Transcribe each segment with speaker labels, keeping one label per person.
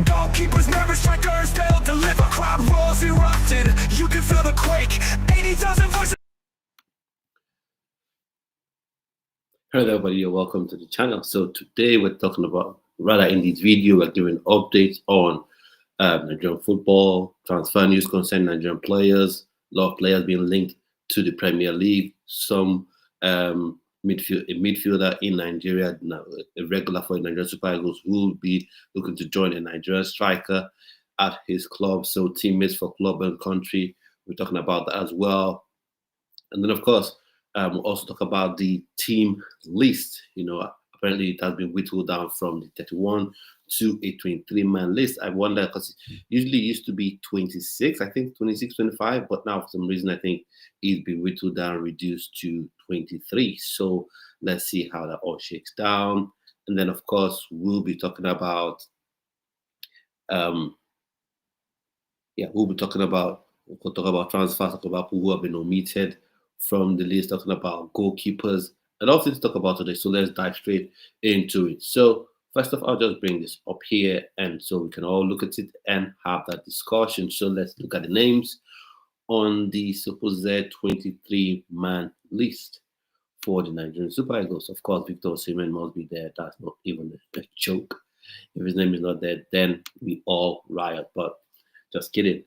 Speaker 1: Goalkeepers, nervous strikers, they'll deliver. Crowd roars erupted, you can feel the quake. 80,000 voices.
Speaker 2: Hello everybody, you're welcome to the channel. So today we're talking about, rather in this video, we're giving updates on Nigerian football, transfer news concerning Nigerian players, a lot of players being linked to the Premier League, some midfielder in Nigeria, now a regular for the Nigerian Super Eagles, who will be looking to join a Nigerian striker at his club. So teammates for club and country, we're talking about that as well. And then of course, we'll also talk about the team list. You know, apparently it has been whittled down from the 31 to a 23-man list. I wonder, because usually it used to be 26, I think 26, 25, but now for some reason I think it's been whittled down, reduced to 23. So let's see how that all shakes down. And then of course we'll be talking about we'll talk about transfers, talk about people who have been omitted from the list, talking about goalkeepers, and all things to talk about today. So let's dive straight into it. So first off, I'll just bring this up here, and so we can all look at it and have that discussion. So let's look at the names on the supposed 23-man list for the Nigerian Super Eagles. Of course, Victor Osimhen must be there. That's not even a joke. If his name is not there, then we all riot. But just kidding.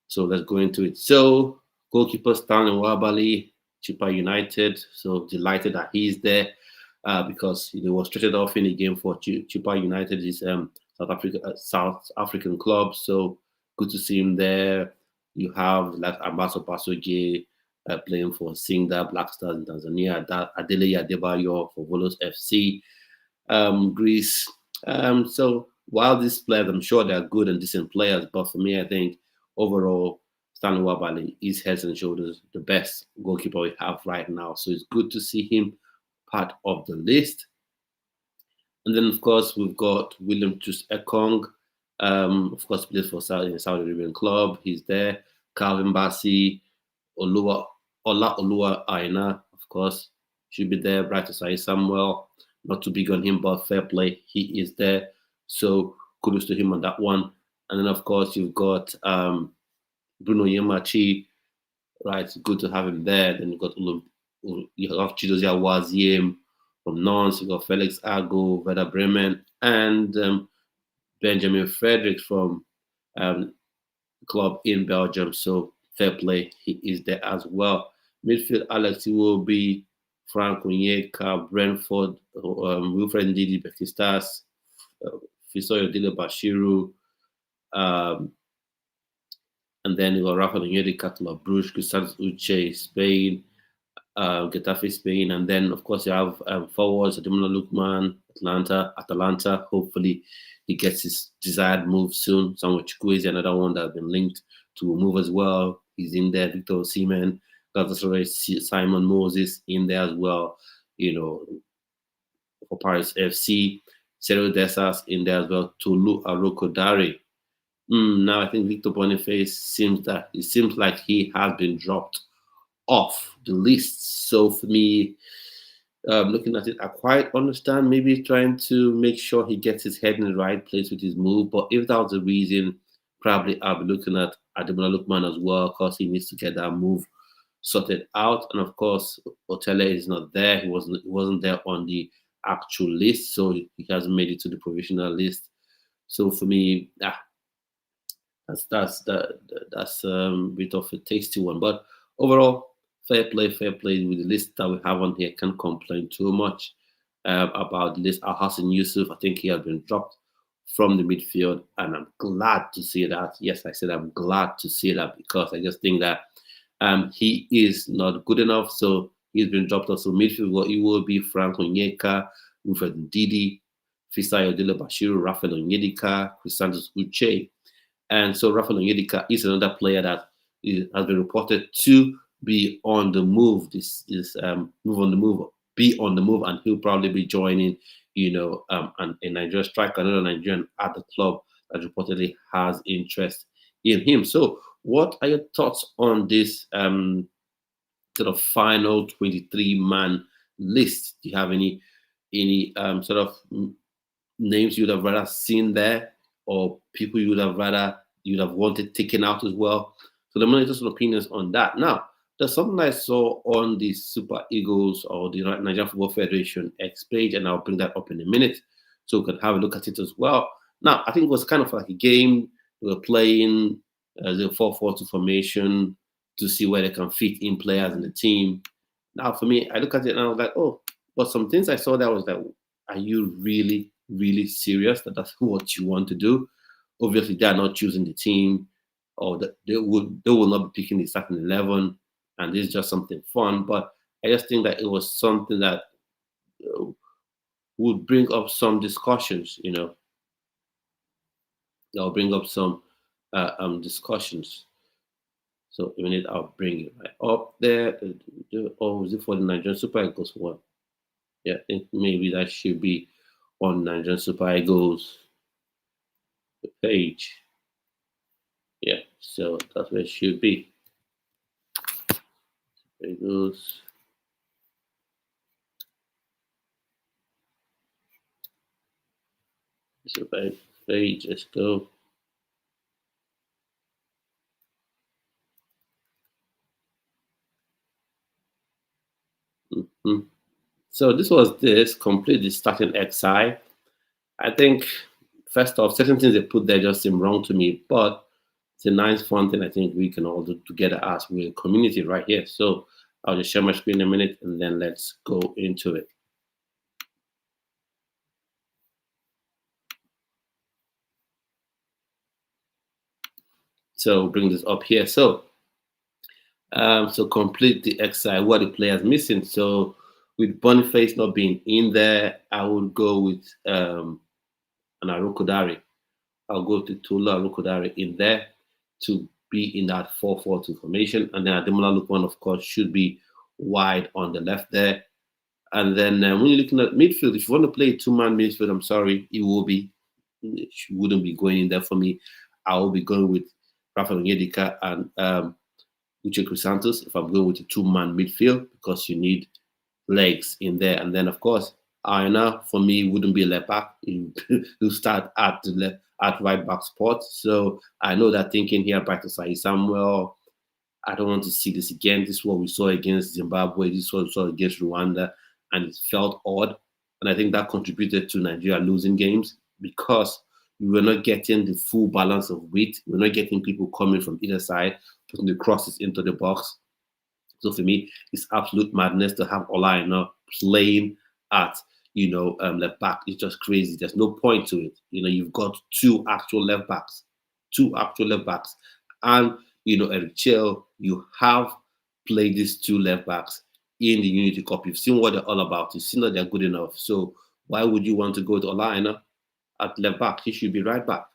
Speaker 2: So let's go into it. So goalkeeper Stanley Wabali, Chippa United. So delighted that he's there because he was traded off in a game for Chippa United, his South African club. So good to see him there. You have like Ambaso Pasoge playing for Singda Black Stars in Tanzania. Adele Adebayo for Volos FC, Greece. So while these players, I'm sure they're good and decent players, but for me, I think overall, Stanley Wabali is heads and shoulders the best goalkeeper we have right now. So it's good to see him part of the list. And then, of course, we've got William Chus Ekong. Of course, plays for Saudi Arabian club. He's there. Calvin Bassi, Ola Olua Aina, of course, should be there. Bright Osai Samuel, not too big on him, but fair play. He is there. So kudos to him on that one. And then, of course, you've got Bruno Yemachi, right? It's good to have him there. Then you have Chidozia Waziem from Nantes. You got Felix Ago, Werder Bremen, and Benjamin Fredericks from club in Belgium. So fair play, he is there as well. Midfield, Alex Iwobi, Frank Onyeka, Brentford, Wilfred Ndidi Bekistas, Fisoyo Dile Bashiru, and then you got Rafael Onyedika, Club Brugge, Cristiano Uche, Spain, Getafe, Spain, and then of course you have forwards Ademola Lookman, Atalanta. Hopefully he gets his desired move soon. Samuel Chukwueze, another one that's been linked to a move as well. He's in there. Victor Osimhen, Simon Moses in there as well. You know, for Paris FC, Cyril Dessas in there as well. Tolu Arokodare. Now I think Victor Boniface seems like he has been dropped off the list. So for me, looking at it, I quite understand maybe trying to make sure he gets his head in the right place with his move. But if that was the reason, probably I'll be looking at Ademola Lookman as well, because he needs to get that move sorted out. And of course, Otele is not there. He wasn't there on the actual list, so he hasn't made it to the provisional list. So for me, that's a bit of a tasty one. But overall, fair play with the list that we have on here. Can't complain too much about the list. Al-Hassan Yusuf, I think he has been dropped from the midfield, and I'm glad to see that. Yes, I said I'm glad to see that, because I just think that he is not good enough. So he's been dropped off. So midfield, he will be Frank Onyeka, Wilfred Ndidi, Fisayo Dile Bashiru, Rafael Onyedika, Cristiano Uche. And so Rafael Onyedika is another player that has been reported to be on the move. Be on the move, and he'll probably be joining, a Nigerian striker, another Nigerian at the club that reportedly has interest in him. So, what are your thoughts on this sort of final 23-man list? Do you have any sort of names you'd have rather seen there, or people you would have wanted taken out as well. So let me know some opinions on that. Now, there's something I saw on the Super Eagles or the Nigerian Football Federation X page, and I'll bring that up in a minute so we can have a look at it as well. Now, I think it was kind of like a game. They were playing the 4-4-2 formation to see where they can fit in players in the team. Now, for me, I look at it and I was like, oh, but some things I saw that was like, are you really, really serious that that's what you want to do? Obviously, they are not choosing the team, or they will not be picking the starting 11, and this is just something fun. But I just think that it was something that uh, would bring up some discussions. That will bring up some discussions. So a minute, I'll bring it right up there. Oh, is it for the Nigerian Super Eagles one? Yeah, I think maybe that should be on Nigerian Super Eagles page. Yeah, so that's where it should be. There it goes. Super page, let's go. Mhm. So this was this complete starting XI. I think first off, certain things they put there just seem wrong to me, but it's a nice fun thing I think we can all do together as we're a community right here. So I'll just share my screen in a minute and then let's go into it. So bring this up here. So complete the exercise. What the players missing? So with Boniface not being in there, I would go with an Arokodare. I'll go to Tula Arokodare in there to be in that 4-4-2 formation, and then Ademola Lookman, of course, should be wide on the left there. And then when you're looking at midfield, if you want to play a two-man midfield, I'm sorry, Iwobi wouldn't be going in there for me. I will be going with Rafa Onyedika and Uche Crisantos if I'm going with a two-man midfield because you need legs in there. And then, of course, Aina for me wouldn't be a left back. He'll start at the left, at right back spot. So I know that thinking here, practice like Samuel. I don't want to see this again. This is what we saw against Zimbabwe. This is what we saw against Rwanda, and it felt odd. And I think that contributed to Nigeria losing games because we were not getting the full balance of weight. We're not getting people coming from either side, putting the crosses into the box. So for me, it's absolute madness to have Olaina playing at left back. It's just crazy. There's no point to it. You've got two actual left backs, and Eric Chell. You have played these two left backs in the Unity Cup. You've seen what they're all about. You've seen that they're good enough. So why would you want to go to Olaina at left back? He should be right back.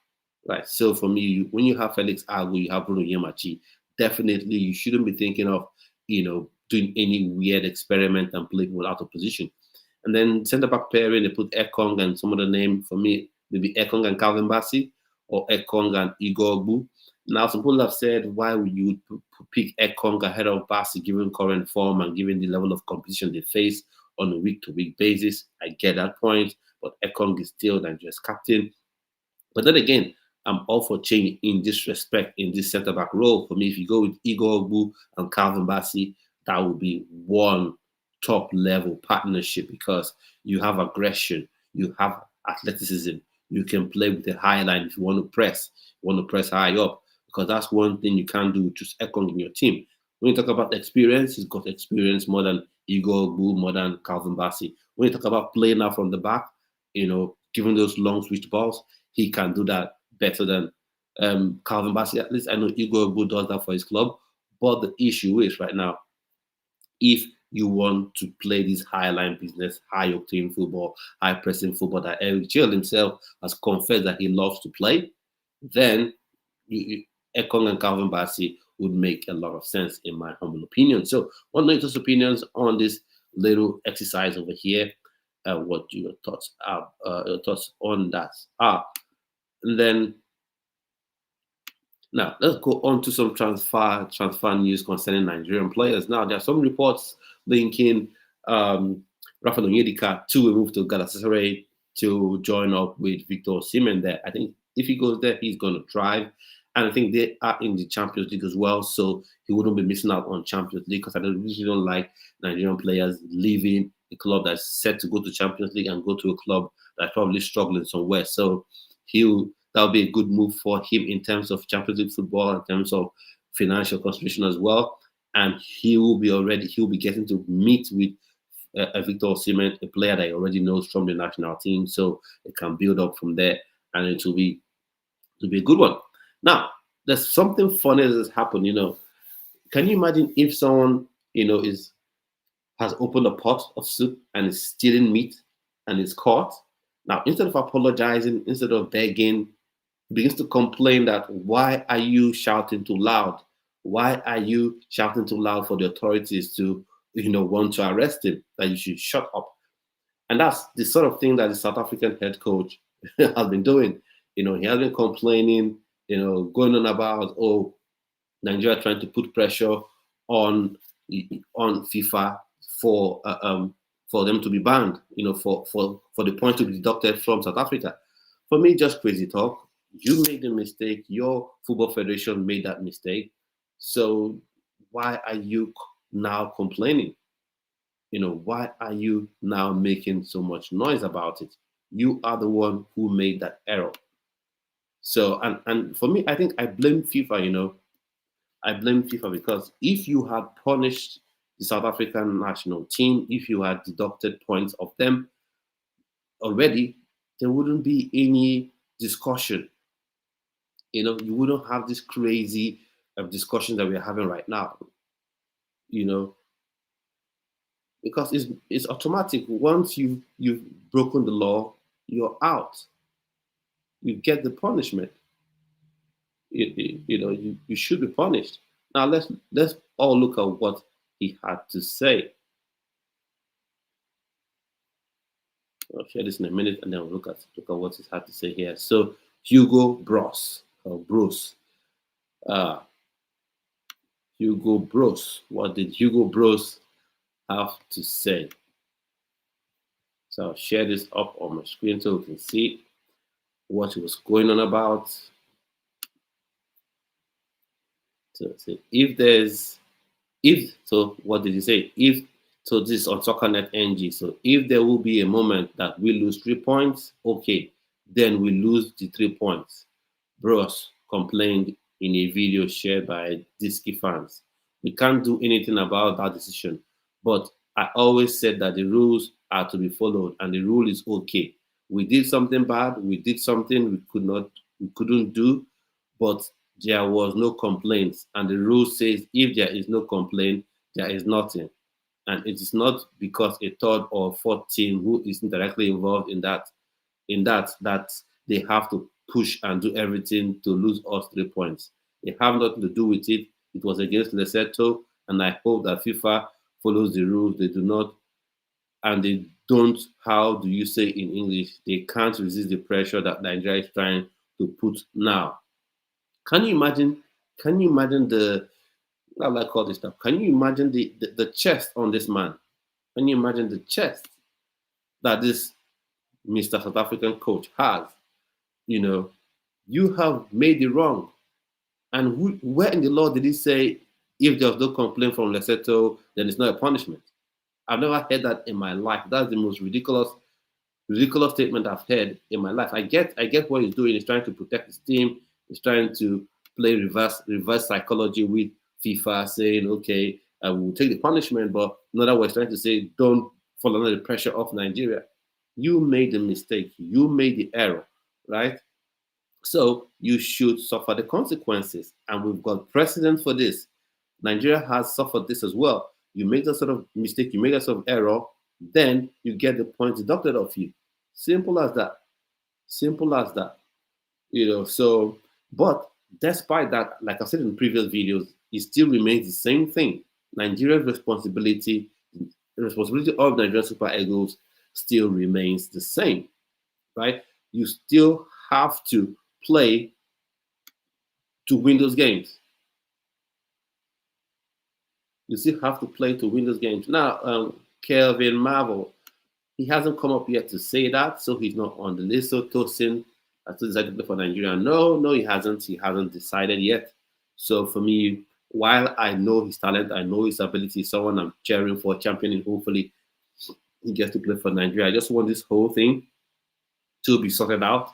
Speaker 2: Right. So for me, when you have Felix Agu, you have Bruno Yemachi, definitely you shouldn't be thinking of doing any weird experiment and play people out of position. And then centre back pairing, they put Ekong and some other name for me, maybe Ekong and Calvin Bassi or Ekong and Igor Ogbu. Now, some people have said, why would you pick Ekong ahead of Bassi given current form and given the level of competition they face on a week-to-week basis? I get that point, but Ekong is still Nigeria's captain. But then again, I'm all for change in this respect in this centre back role. For me, if you go with Igor Ogbu and Calvin Bassi, that would be one top level partnership because you have aggression, you have athleticism, you can play with the high line if you want to press high up, because that's one thing you can't do with just Ekong in your team. When you talk about experience, he's got experience more than Igor Ogbu, more than Calvin Bassi. When you talk about playing out from the back, giving those long switch balls, he can do that better than Calvin Bassi. At least I know Igor Ogbu does that for his club. But the issue is right now, if you want to play this high line business, high octane football, high pressing football that Eric Chell himself has confessed that he loves to play, then Ekong and Calvin Bassi would make a lot of sense in my humble opinion. So, one of those opinions on this little exercise over here. What your thoughts are? Your thoughts on that are, and then now let's go on to some transfer news concerning Nigerian players. Now there are some reports linking Rafa Onyedika to a move to Galatasaray to join up with Victor Osimhen there. I think If he goes there, he's going to thrive. And I think they are in the Champions League as well, so he wouldn't be missing out on Champions League, because I really don't like Nigerian players leaving a club that's set to go to Champions League and go to a club that's probably struggling somewhere. So that'll be a good move for him in terms of Champions League football, in terms of financial contribution as well. And he'll be getting to meet with Victor Osimhen, a player that he already knows from the national team, so it can build up from there, and it will be a good one. Now, there's something funny that's happened. Can you imagine if someone has opened a pot of soup and is stealing meat and is caught? Now, instead of apologizing, instead of begging, he begins to complain that, why are you shouting too loud? Why are you shouting too loud for the authorities to, want to arrest him? That you should shut up. And that's the sort of thing that the South African head coach has been doing. He has been complaining, going on about, Nigeria trying to put pressure on FIFA for them to be banned, for the point to be deducted from South Africa. For me, just crazy talk. You made the mistake. Your football federation made that mistake. So why are you now complaining? Why are you now making so much noise about it? You are the one who made that error. So, and for me, I think I blame FIFA, I blame FIFA, because if you had punished the South African national team, if you had deducted points of them already, there wouldn't be any discussion. You wouldn't have this crazy discussion that we're having right now. Because it's automatic. Once you've broken the law, you're out. You get the punishment. You should be punished. Now let's all look at what he had to say. I'll share this in a minute, and then we'll look at what he had to say here. So Hugo Bros, Hugo Bros. What did Hugo Bros have to say? So I'll share this up on my screen so we can see what he was going on about. So what did he say? This is on SoccerNet NG. So if there will be a moment that we lose 3 points, okay, then we lose the 3 points. Bros complained in a video shared by Disky fans. We can't do anything about that decision, but I always said that the rules are to be followed, and the rule is okay. We did something bad. We did something we couldn't do, but there was no complaints. And the rule says if there is no complaint, there is nothing. And it is not because a third or fourth team who isn't directly involved in that they have to push and do everything to lose us 3 points. They have nothing to do with it. It was against Lesotho, and I hope that FIFA follows the rules. They do not, and they don't, how do you say in English, they can't resist the pressure that Nigeria is trying to put now. Can you imagine the, I like all this stuff. Can you imagine the chest on this man? Can you imagine the chest that this Mr. South African coach has? You have made it wrong. And where in the law did he say if there's no complaint from Lesotho, then it's not a punishment? I've never heard that in my life. That's the most ridiculous statement I've heard in my life. I get what he's doing. He's trying to protect his team. He's trying to play reverse psychology with FIFA, saying, okay, we'll take the punishment, but in other words, trying to say, don't fall under the pressure of Nigeria. You made the mistake. You made the error, right? So you should suffer the consequences. And we've got precedent for this. Nigeria has suffered this as well. You make that sort of mistake, you make that sort of error, then you get the points deducted off you. Simple as that. Simple as that. So, but despite that, like I said in previous videos, it still remains the same thing. Nigeria's responsibility, the responsibility of Nigerian Super Eagles still remains the same, right? You still have to play to win those games. You still have to play to win those games. Now, Kelvin Marvel, he hasn't come up yet to say that, so he's not on the list. So Tosin has still decided to play for Nigeria. No, he hasn't. He hasn't decided yet. So for me, while I know his talent, I know his ability, someone I'm cheering for, championing, hopefully he gets to play for Nigeria. I just want this whole thing to be sorted out.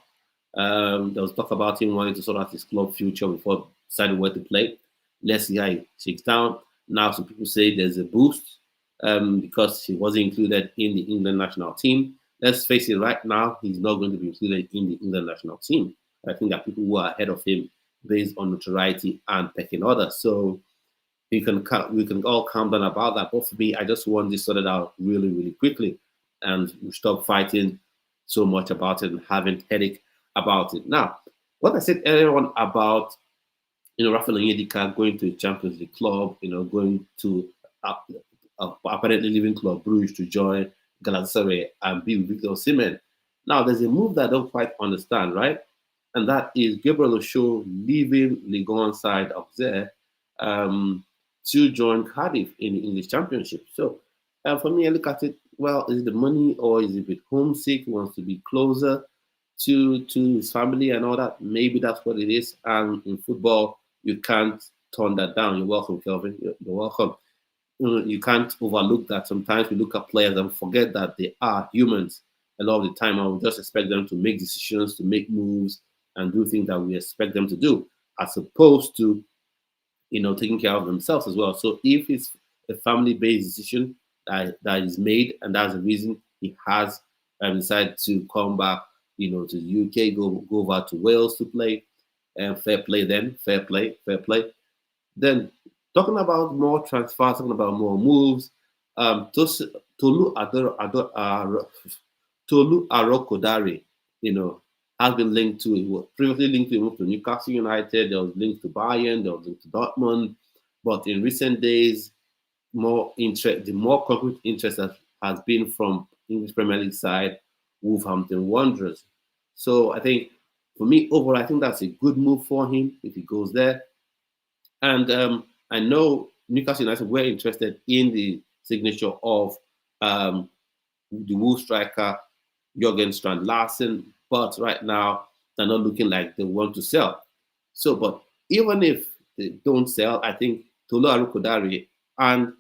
Speaker 2: There was talk about him wanting to sort out his club future before deciding where to play. Let's see how he shakes down. Now, some people say there's a boost because he wasn't included in the England national team. Let's face it, right now, he's not going to be included in the England national team. I think that people who are ahead of him based on notoriety and pecking order. So we can all calm down about that. But for me, I just want this sorted out really, really quickly, and we stop fighting so much about it and having headache about it. Now, what I said earlier on about Rafael Onyedika going to the Champions League club, going to apparently leaving Club Brugge to join Galatasaray and be with Victor Osimhen. Now, there's a move that I don't quite understand, right? And that is Gabriel Osho leaving Ligue 1 side of there to join Cardiff in the English Championship. So, for me, I look at it, well, is it the money or is it a bit homesick? He wants to be closer to his family and all that. Maybe that's what it is. And in football, you can't turn that down. You're welcome, Kelvin. You're welcome. You can't overlook that. Sometimes we look at players and forget that they are humans a lot of the time, and we just expect them to make decisions, to make moves, and do things that we expect them to do, as opposed to, taking care of themselves as well. So if it's a family-based decision that is made, and that's the reason he has decided to come back, to the UK, go over to Wales to play, and fair play. Then talking about more transfers, talking about more moves, Tolu Arokodare, has been linked to, it was previously linked to move to Newcastle United, there was linked to Bayern, there was linked to Dortmund, but in recent days, the more concrete interest has been from English Premier League side, Wolverhampton Wanderers. So I think, for me, overall, I think that's a good move for him if he goes there. And I know Newcastle United were interested in the signature of the Wolves striker Jurgen Strand Larsen, but right now they're not looking like they want to sell. So, but even if they don't sell, I think Tolu Arokodare and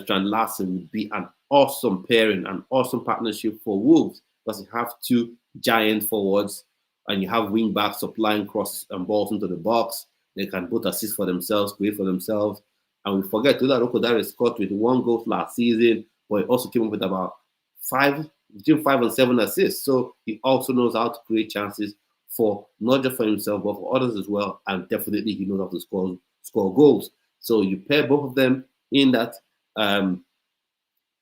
Speaker 2: Strand Larsen would be an awesome pairing, an awesome partnership for Wolves, because you have two giant forwards and you have wing backs supplying crosses and balls into the box. They can both assist for themselves, create for themselves. And we forget Tolu Arokodare scored with 1 goal last season, but he also came up with about between 5 and 7 assists. So he also knows how to create chances for not just for himself, but for others as well. And definitely he knows how to score goals. So you pair both of them in that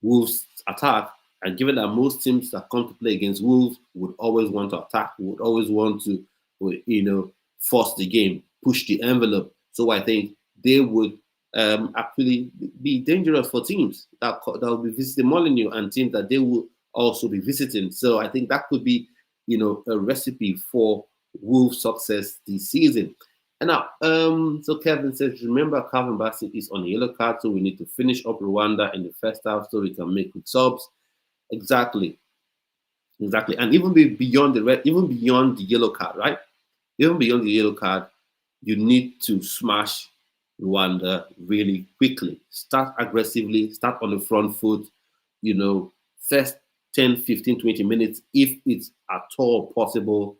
Speaker 2: Wolves attack. And given that most teams that come to play against Wolves would always want to attack, would always want to, force the game, push the envelope. So I think they would actually be dangerous for teams that will be visiting Molineux and teams that they will also be visiting. So I think that could be, a recipe for Wolves' success this season. And now, so Kevin says, remember, Calvin Bassett is on a yellow card, so we need to finish up Rwanda in the first half so we can make quick subs. Exactly. And even beyond the yellow card, right? Even beyond the yellow card, you need to smash Rwanda really quickly. Start aggressively, start on the front foot, first 10, 15, 20 minutes, if it's at all possible,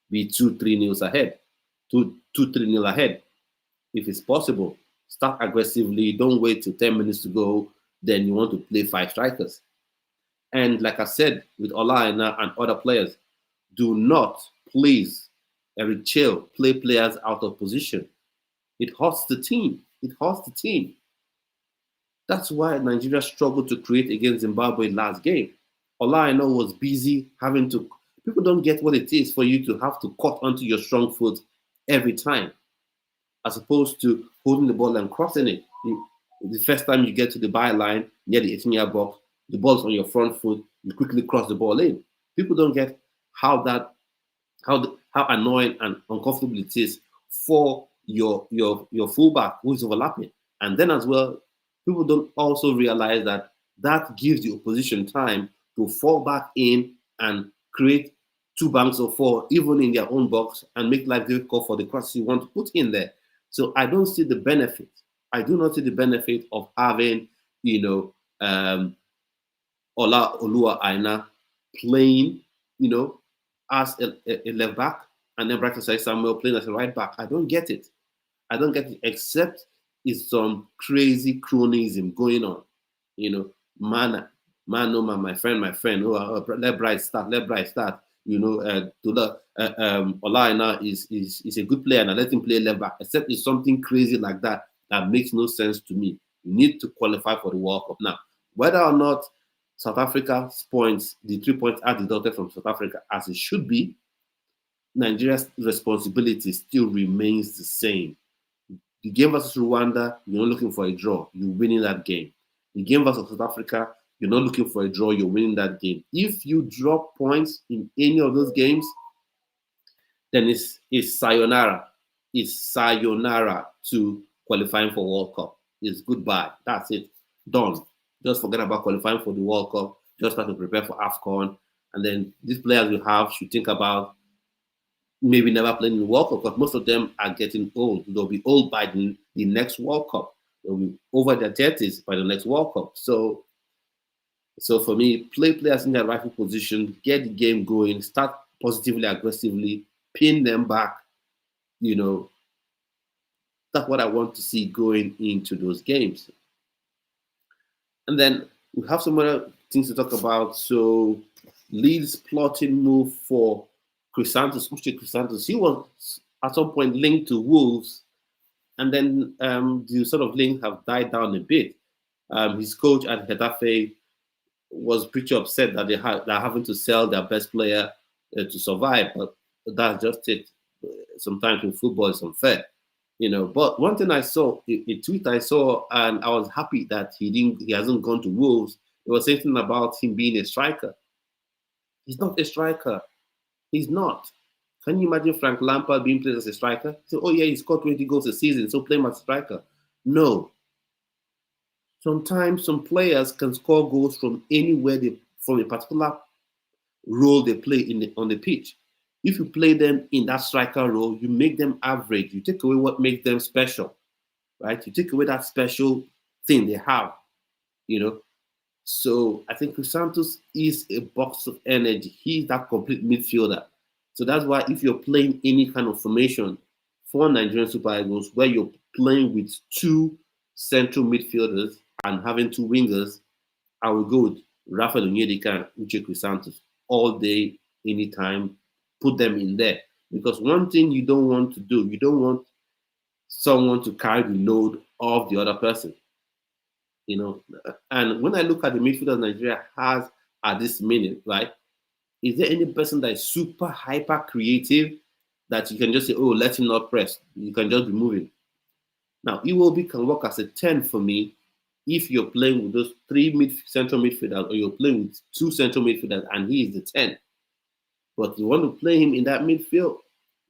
Speaker 2: be 2-3 ahead. 2-3 ahead. If it's possible, start aggressively. Don't wait till 10 minutes to go. Then you want to play 5 strikers. And like I said, with Ola and other players, do not, please, Eric Chill, play players out of position. It hurts the team. That's why Nigeria struggled to create against Zimbabwe last game. Ola I know was busy having to. People don't get what it is for you to have to cut onto your strong foot every time, as opposed to holding the ball and crossing it. The first time you get to the byline near the 18-yard box, the ball's on your front foot, you quickly cross the ball in. People don't get how annoying and uncomfortable it is for your fullback who is overlapping. And then as well, people don't also realize that gives the opposition time to fall back in and create two banks of four, even in their own box, and make life difficult for the crosses you want to put in there. So I don't see the benefit. I do not see the benefit of having, Ola Olua Aina playing, as a left back, and then Brighton Sai Samuel playing as a right back. I don't get it. I don't get it, except it's some crazy cronyism going on. Man, no man, my friend. Oh, let Bright start. Ola Aina is a good player, and I let him play left back. Except it's something crazy like that makes no sense to me. You need to qualify for the World Cup now. Whether or not South Africa's points, the 3 points are deducted from South Africa as it should be, Nigeria's responsibility still remains the same. The game versus Rwanda, you're not looking for a draw, you're winning that game. The game versus South Africa, you're not looking for a draw, you're winning that game. If you drop points in any of those games, then it's sayonara. It's sayonara to qualifying for World Cup. It's goodbye. That's it. Done. Just forget about qualifying for the World Cup. Just start to prepare for AFCON. And then these players we have should think about maybe never playing in the World Cup, because most of them are getting old. They'll be old by the next World Cup. They'll be over their 30s by the next World Cup. So for me, play players in their rightful position, get the game going, start positively, aggressively, pin them back. That's what I want to see going into those games. And then we have some other things to talk about. So Leeds plotting move for Chrysanthus. He was at some point linked to Wolves, and then the sort of link have died down a bit. His coach at Getafe was pretty upset that they're having to sell their best player to survive, but that's just it. Sometimes in football it's unfair. But one thing I saw, a tweet I saw, and I was happy that he hasn't gone to Wolves. It was something about him being a striker. He's not a striker. He's not. Can you imagine Frank Lampard being played as a striker? So, oh yeah, he scored 20 goals a season, so play him as a striker. No. Sometimes some players can score goals from anywhere from a particular role they play on the pitch. If you play them in that striker role, you make them average. You take away what makes them special, right? You take away that special thing they have, So I think Chrysanthus is a box of energy. He's that complete midfielder. So that's why if you're playing any kind of formation for Nigerian Super Eagles, where you're playing with two central midfielders and having two wingers, I will go with Rafael Onyedika and Uche Chrysanthus all day, anytime. Put them in there. Because one thing you don't want to do, you don't want someone to carry the load of the other person. And when I look at the midfielders Nigeria has at this minute, right, is there any person that is super hyper creative that you can just say, oh, let him not press? You can just be moving. Now, Iwobi can work as a 10 for me if you're playing with those three central midfielders, or you're playing with two central midfielders and he is the 10. But you want to play him in that midfield,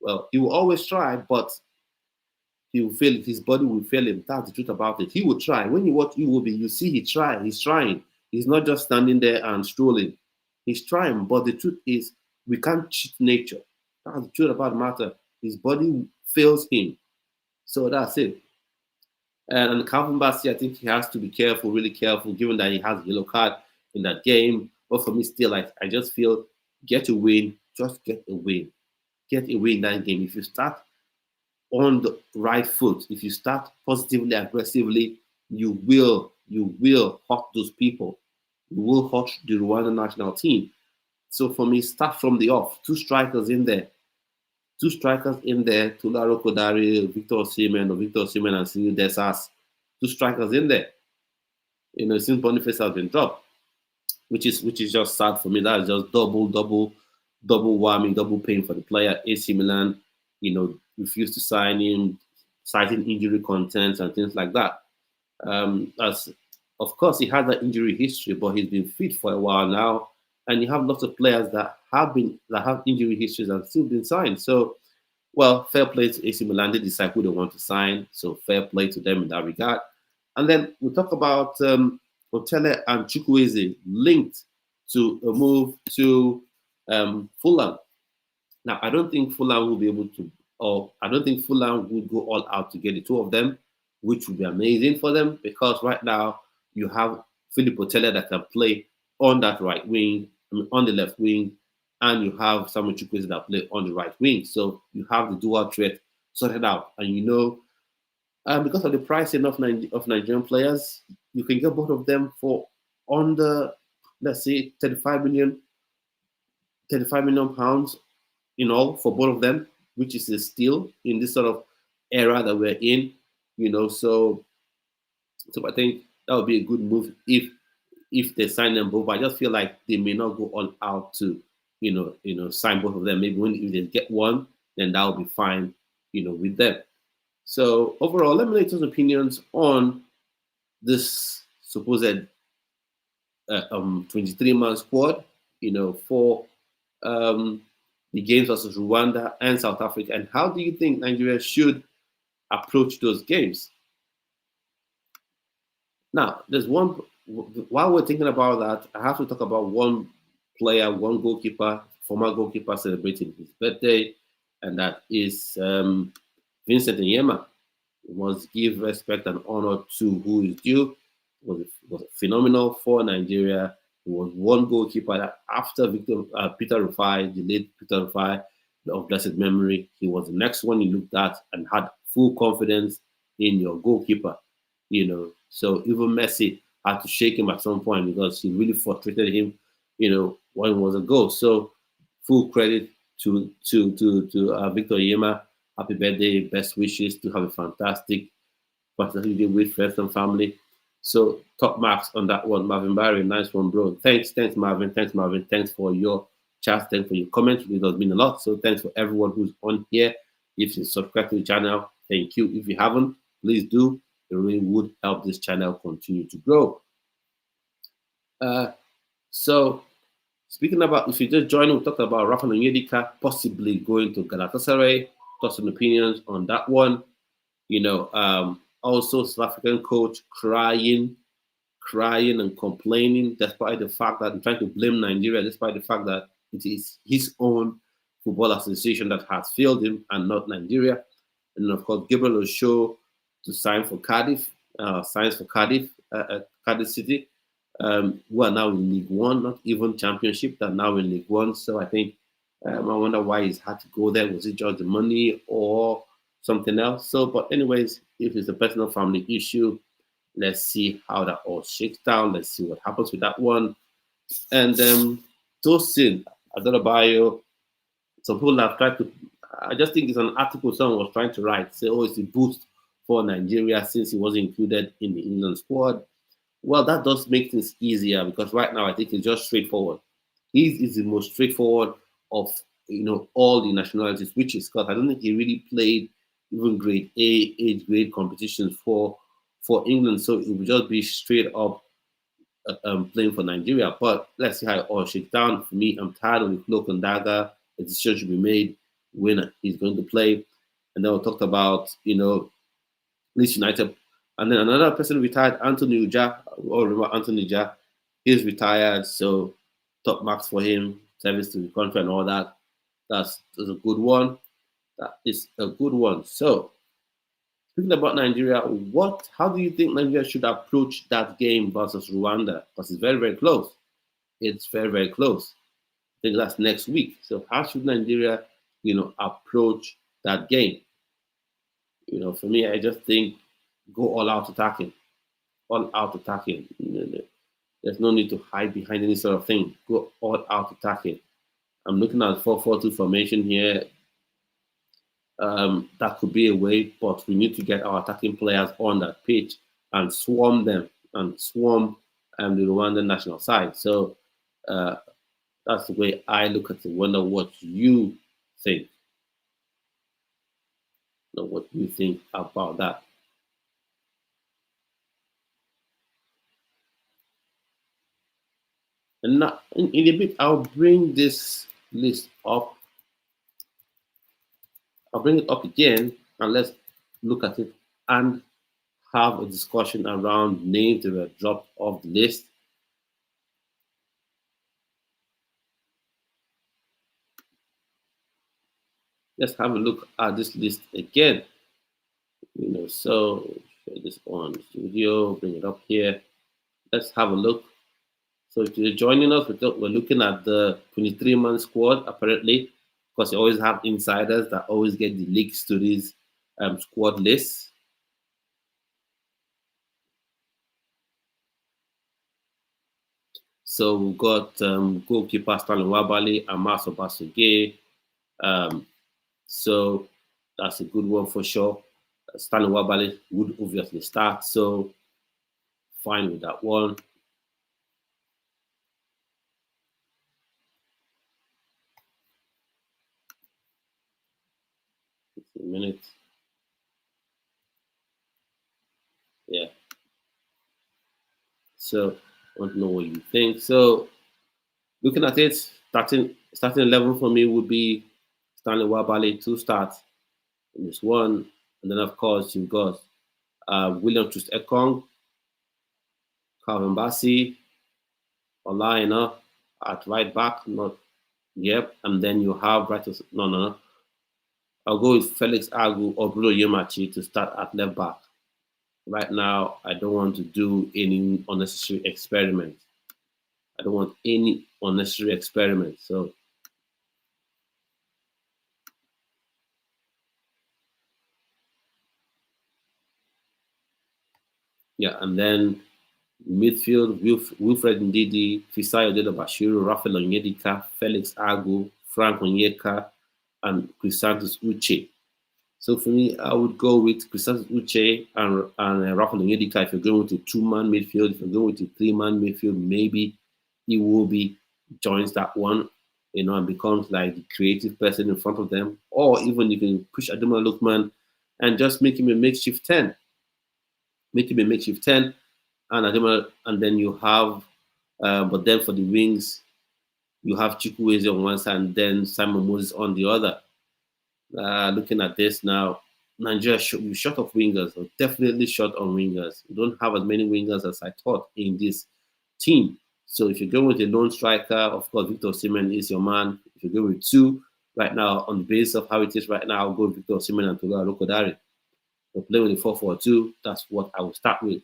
Speaker 2: well, he will always try, but he will fail. His body will fail him. That's the truth about it. He will try. When you watch Iwobi, you see he's trying. He's not just standing there and strolling. He's trying, but the truth is we can't cheat nature. That's the truth about the matter. His body fails him. So that's it. And Calvin Bassey, I think he has to be careful, really careful, given that he has a yellow card in that game. But for me, still, I just feel get a win, just get a win. Get a win in that game. If you start on the right foot, if you start positively, aggressively, you will hurt those people. You will hurt the Rwanda national team. So for me, start from the off. Two strikers in there. Tularo Kodari, Victor Osimhen and Sinu Desas. Two strikers in there. Since Boniface has been dropped, which is just sad for me. That is just double whammy, double pain for the player. AC Milan, refused to sign him, citing injury contents and things like that. As of course he has that injury history, but he's been fit for a while now, and you have lots of players that have injury histories and still been signed. So, well, fair play to AC Milan. They decide who they want to sign, so fair play to them in that regard. And then we talk about Otele and Chukwueze linked to a move to Fulham. Now, I don't think Fulham will be able to, or I don't think Fulham would go all out to get the two of them, which would be amazing for them because right now you have Philip Otella that can play on that right wing, I mean, on the left wing, and you have Samuel Chukwueze that play on the right wing. So you have the dual threat sorted out, and because of the pricing of Nigerian players, you can get both of them for under, let's say, 35 million pounds for both of them, which is a steal in this sort of era that we're in, so I think that would be a good move if they sign them both. But I just feel like they may not go all out to, sign both of them. Maybe if they get one, then that will be fine, with them. So overall, let me know your opinions on this supposed 23-man squad, for the games versus Rwanda and South Africa. And how do you think Nigeria should approach those games? Now, there's one, while we're thinking about that, I have to talk about one player, one goalkeeper, former goalkeeper celebrating his birthday, and that is Vincent Nyema. We must give respect and honor to who is due. Was phenomenal for Nigeria. He was one goalkeeper that after Peter Rufai, the late Peter Rufai of blessed memory, he was the next one you looked at and had full confidence in your goalkeeper. So even Messi had to shake him at some point because he really frustrated him, when it was a goal. So full credit to Victor Osimhen. Happy birthday, best wishes to have a fantastic day with friends and family. So top marks on that one, Marvin Barry. Nice one, bro. Thanks, Marvin. Thanks for your chat. Thanks for your comments. It does mean a lot. So thanks for everyone who's on here. If you subscribe to the channel, thank you. If you haven't, please do. It really would help this channel continue to grow. So speaking about, if you just joined, we talked about Rafa Onyedika possibly going to Galatasaray. Thoughts and opinions on that one. Also South African coach crying and complaining despite the fact that I'm trying to blame Nigeria, despite the fact that it is his own football association that has failed him and not Nigeria. And then of course, Gabriel Osho to sign for Cardiff, Cardiff City, who are now in League One, not even Championship, they're now in League One. So I think I wonder why he's had to go there. Was it just the money or something else? So, but anyways, if it's a personal family issue, let's see how that all shakes down. Let's see what happens with that one. And Tosin, Adebayo, some people have tried to, I just think it's an article someone was trying to write, say, oh, it's a boost for Nigeria since he wasn't included in the England squad. Well, that does make things easier because right now I think it's just straightforward. He is the most straightforward of all the nationalities, which is Scott. I don't think he really played even grade A, age grade competitions for England, so it would just be straight up playing for Nigeria. But let's see how it all shakes down. For me, I'm tired of the cloak and dagger. A decision should be made when he's going to play. And then we talked about Leeds United, and then another person retired, Anthony Uja. All remember Anthony Uja? He's retired, so top marks for him, service to the country and all that. That's a good one. That is a good one. So, speaking about Nigeria, how do you think Nigeria should approach that game versus Rwanda? Because it's very, very close. It's very, very close. I think that's next week. So, how should Nigeria, approach that game? For me, I just think go all out attacking. All out attacking. There's no need to hide behind any sort of thing. Go all out attacking. I'm looking at 4-4-2 formation here. That could be a way, but we need to get our attacking players on that pitch and swarm them and swarm the Rwandan national side. So that's the way I look at it. Wonder what you think. What you think about that. And now, in a bit, I'll bring this list up. I'll bring it up again and let's look at it and have a discussion around names that were dropped off the list. let's have a look at this list again. So share this on studio, bring it up here. Let's have a look. So if you're joining us, we're looking at the 23-man squad, apparently, because you always have insiders that always get the leaks to these squad lists. So we've got goalkeeper Stanley Wabali and Maso Basuge. So that's a good one for sure. Stanley Wabali would obviously start, so fine with that one. A minute. Yeah. So I want to know what you think. So looking at it, starting 11 for me would be Stanley Wabali to start in this one, and then of course you've got William Trust Ekong, Calvin Bassi, Olaina at right back, not yep, and then you have no. I'll go with Felix Agu or Bruno Yemachi to start at left back. Right now, I don't want to do any unnecessary experiments. I don't want any unnecessary experiments. So yeah, and then midfield, Wilfred Ndidi, Fisayo Deda Bashiru, Rafael Onyedika, Felix Agu, Frank Onyeka, and Chrysanthus Uche. So for me, I would go with Chrysanthus Uche and Rafael Onyedika. If you're going with a 2-man midfield, if you're going with a 3-man midfield, maybe Iwobi joins that one, and becomes like the creative person in front of them. Or even you can push Ademola Lookman and just make him a makeshift 10. Make him a makeshift 10, and then you have, but then for the wings, you have Chukwueze on one side and then Simon Moses on the other. Looking at this now, Nigeria we're short of wingers, or definitely short on wingers. We don't have as many wingers as I thought in this team. So if you're going with a lone striker, of course, Victor Osimhen is your man. If you're going with 2, right now, on the basis of how it is right now, I'll go with Victor Osimhen and Tola Lokodare. But playing with a 4-4-2, that's what I will start with.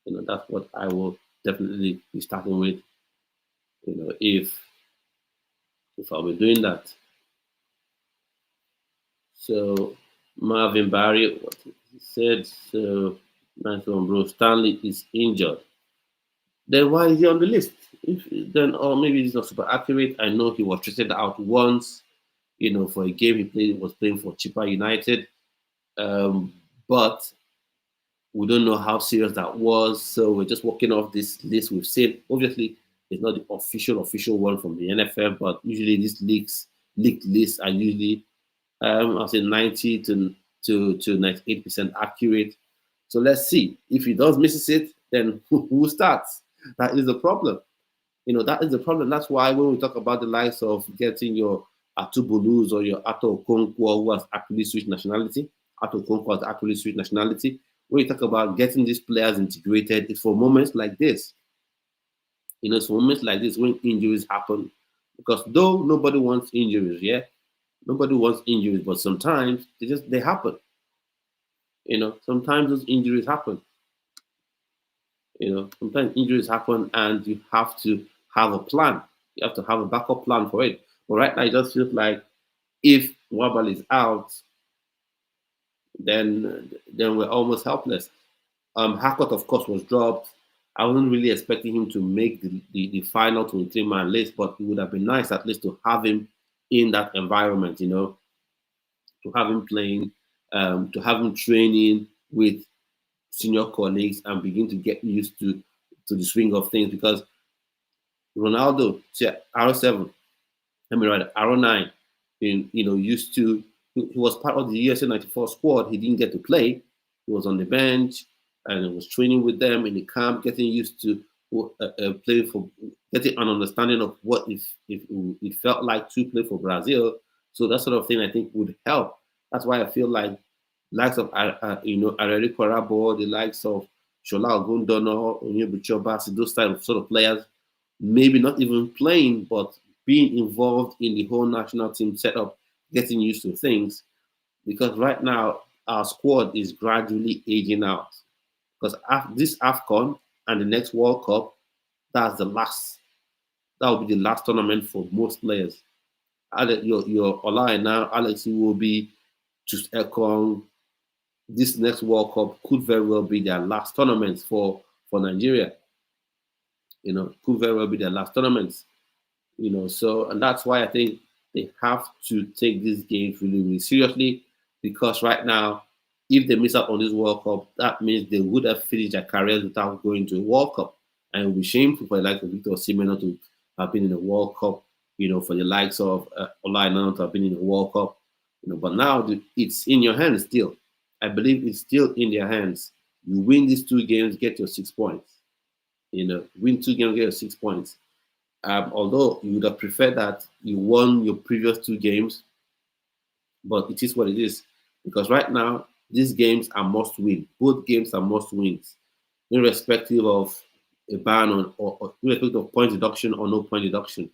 Speaker 2: That's what I will definitely be starting with. If I'll be doing that. So Marvin Barry, what he said, so nice one, bro. Stanley is injured. Then why is he on the list? Or maybe he's not super accurate. I know he was tested out once, for a game he was playing for Chippa United. But we don't know how serious that was. So we're just working off this list we've seen. Obviously, it's not the official one from the NFL, but usually these leaked lists are usually I'll say 90 to 98% accurate. So let's see. If he does misses it, then who starts? That is the problem. That is the problem. That's why when we talk about the likes of getting your Atubulus or your Ato Okonkwo, who has actually switched nationality, when you talk about getting these players integrated, it's for moments like this. It's for moments like this when injuries happen. Because though nobody wants injuries, yeah? Nobody wants injuries, but sometimes they happen. Sometimes those injuries happen. Sometimes injuries happen and you have to have a plan. You have to have a backup plan for it. But right now, it just feels like if Wabal is out, then we're almost helpless. Hackett, of course, was dropped. I wasn't really expecting him to make the final 23-man list, but it would have been nice at least to have him in that environment, to have him playing, to have him training with senior colleagues and begin to get used to the swing of things. Because Ronaldo, R7, R9, used to, he was part of the USA 94 squad. He didn't get to play. He was on the bench and was training with them in the camp, getting used to playing for, getting an understanding of what if it felt like to play for Brazil. So that sort of thing I think would help. That's why I feel like likes of Areri Kwarabo, the likes of Shola Ogundono, Onyebuchi Obasi, those type of sort of players, maybe not even playing, but being involved in the whole national team setup getting used to things, because right now our squad is gradually aging out. Because this AFCON and the next World Cup, that's the last. That will be the last tournament for most players. Your Olai now, Alex Iwobi, just Ekong. This next World Cup could very well be their last tournaments for Nigeria. Could very well be their last tournaments. So, and that's why I think they have to take these games really, really seriously, because right now, if they miss out on this World Cup, that means they would have finished their careers without going to a World Cup. And it would be shameful for the likes of Victor Osimhen not to have been in a World Cup, for the likes of Olai not to have been in a World Cup. But now it's in your hands still. I believe it's still in their hands. You win these 2 games, get your 6 points. Win 2 games, get your 6 points. Although you would have preferred that you won your previous 2 games, but it is what it is. Because right now, these games are must win. Both games are must wins, irrespective of a ban or irrespective of point deduction or no point deduction.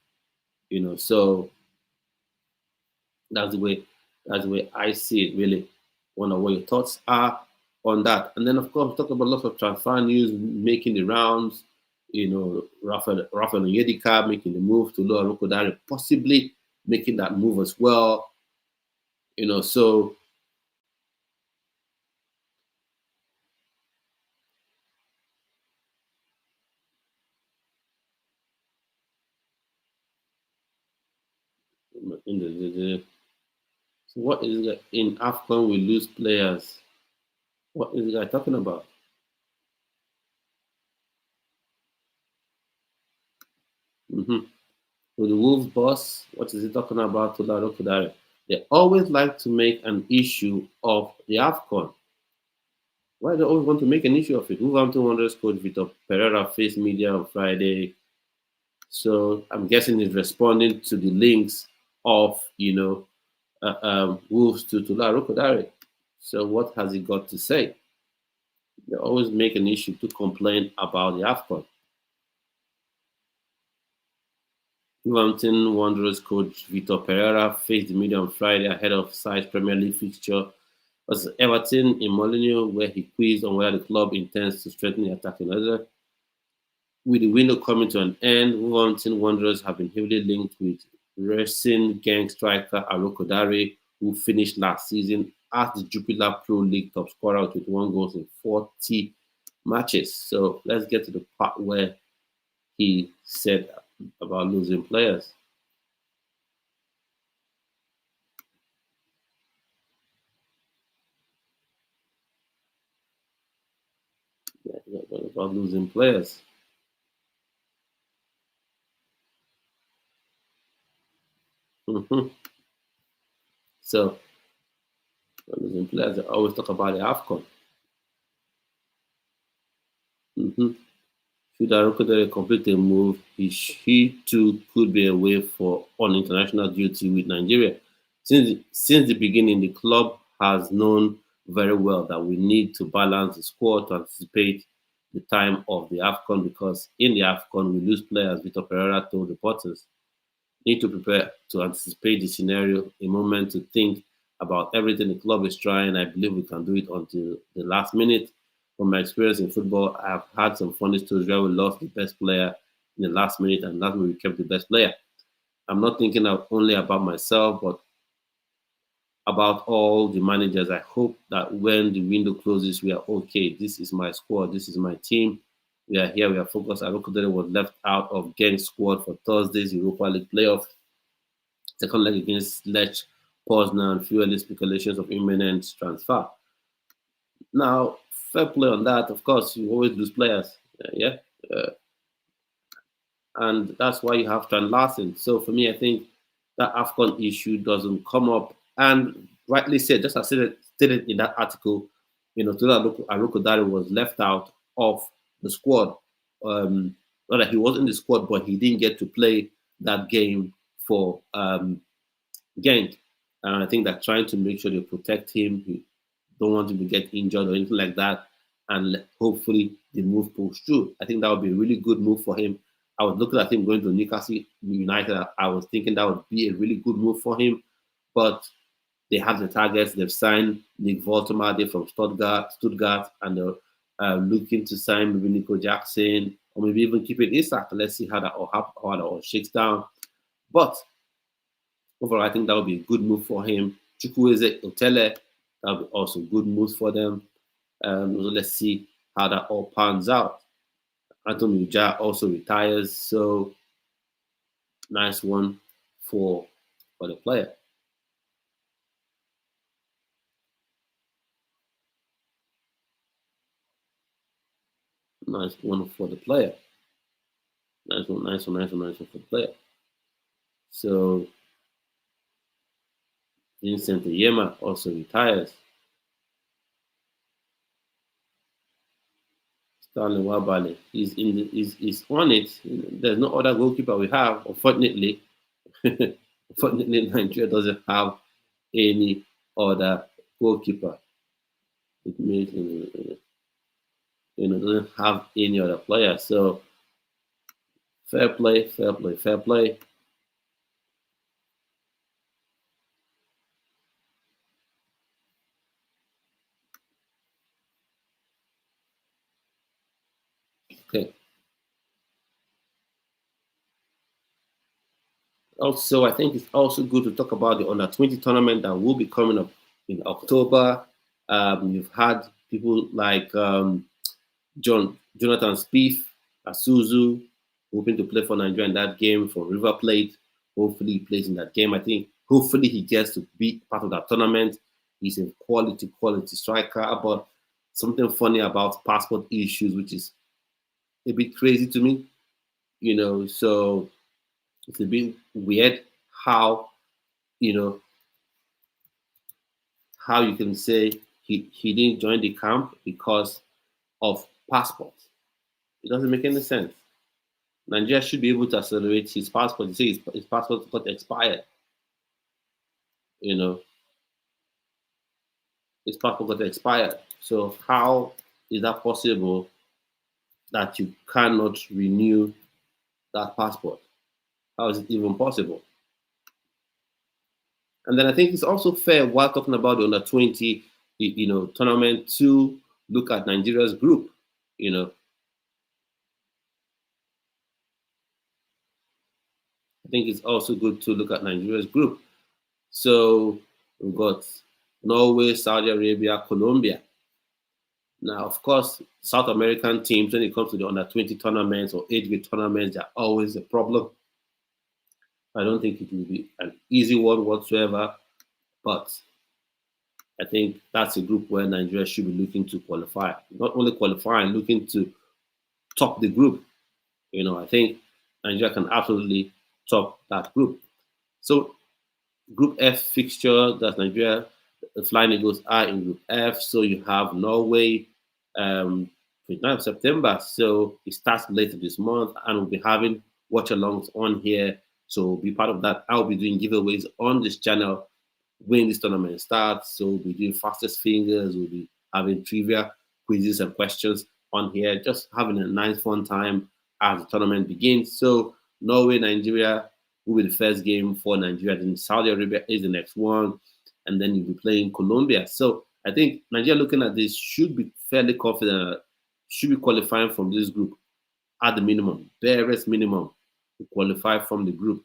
Speaker 2: So that's the way I see it. Really, wonder what your thoughts are on that. And then, of course, talk about lots of transfer news making the rounds. Rafael Onyedika making the move to Loa Rokodare, possibly making that move as well. So so what is it in AFCON we lose players? What is the guy talking about? So the Wolves boss, what is he talking about to Laro Kodare? They always like to make an issue of the AFCON. Why do they always want to make an issue of it? Wolverhampton Wanderers coach Victor Pereira faced media on Friday. So I'm guessing he's responding to the links of, Wolves to Laro Kodare. So what has he got to say? They always make an issue to complain about the AFCON. Wolverhampton Wanderers coach Victor Pereira faced the media on Friday ahead of side's Premier League fixture versus Everton in Molineux, where he quizzed on whether the club intends to strengthen the attacking ladder. With the window coming to an end, Wolverhampton Wanderers have been heavily linked with Racing Gang striker Aroko Dare, who finished last season as the Jupiler Pro League top scorer with 21 goals in 40 matches. So let's get to the part where he said about losing players. Yeah, about losing players. So, losing players, I always talk about the AFCON. Should Arokodere complete a move, he too could be away on international duty with Nigeria. Since the beginning, the club has known very well that we need to balance the squad to anticipate the time of the AFCON, because in the AFCON we lose players, Vitor Pereira told reporters. Need to prepare to anticipate the scenario, a moment to think about everything the club is trying. I believe we can do it until the last minute. From my experience in football, I've had some funny stories where we lost the best player in the last minute, and that's when we kept the best player. I'm not thinking only about myself, but about all the managers. I hope that when the window closes, we are okay. This is my squad. This is my team. We are here. We are focused. Arokodere was left out of Geng's squad for Thursday's Europa League playoff. Second leg against Lech Poznan and fueling speculations of imminent transfer. Now, fair play on that. Of course, you always lose players. Yeah. And that's why you have Trent Larson. So for me, I think that AFCON issue doesn't come up. And rightly said, just as stated in that article, Tula Arokodare was left out of the squad. Not that he was in the squad, but he didn't get to play that game for Genk. And I think that trying to make sure they protect him, he don't want him to get injured or anything like that, and hopefully the move pulls through. I think that would be a really good move for him. I was looking at him going to Newcastle United. I was thinking that would be a really good move for him. but they have the targets. They've signed Nick Voltemade from Stuttgart, and they're looking to sign maybe Nico Jackson, or maybe even keep it Isak. Let's see how that all shakes down. But overall, I think that would be a good move for him. Chukwueze Otele, that would be also good moves for them. So let's see how that all pans out. Anthony Uja also retires, so nice one for the player. Nice one for the player. Nice one for the player. So Vincent Yema also retires. Stanley Wabale, he's on it. There's no other goalkeeper we have, unfortunately. Unfortunately, Nigeria doesn't have any other goalkeeper. It means doesn't have any other player. So fair play. Okay. Also, I think it's also good to talk about the under-20 tournament that will be coming up in October. You've had people like Jonathan Spieth, Asuzu, hoping to play for Nigeria in that game for River Plate. Hopefully he plays in that game. I think hopefully he gets to be part of that tournament. He's a quality striker, but something funny about passport issues, which is a bit crazy to me. So it's a bit weird how how you can say he didn't join the camp because of passport. It doesn't make any sense. Nigeria should be able to accelerate his passport. You say his passport got expired. His passport got expired. So how is that possible that you cannot renew that passport? How is it even possible? And then I think it's also fair while talking about the under-20, tournament to look at Nigeria's group. I think it's also good to look at Nigeria's group. So we've got Norway, Saudi Arabia, Colombia. Now, of course, South American teams, when it comes to the under-20 tournaments or age grade tournaments, they're always a problem. I don't think it will be an easy one whatsoever, but I think that's a group where Nigeria should be looking to qualify. Not only qualifying, looking to top the group. I think Nigeria can absolutely top that group. So Group F fixture, that's Nigeria, the Flying Eagles are in Group F. So you have Norway, 29th September. So it starts later this month, and we'll be having watch-alongs on here. So be part of that. I'll be doing giveaways on this channel when this tournament starts. So we'll be doing fastest fingers. We'll be having trivia, quizzes, and questions on here. Just having a nice, fun time as the tournament begins. So Norway, Nigeria will be the first game for Nigeria. Then Saudi Arabia is the next one. And then you'll be playing Colombia. So I think Nigeria, looking at this, should be fairly confident, should be qualifying from this group at the minimum, barest minimum, to qualify from the group.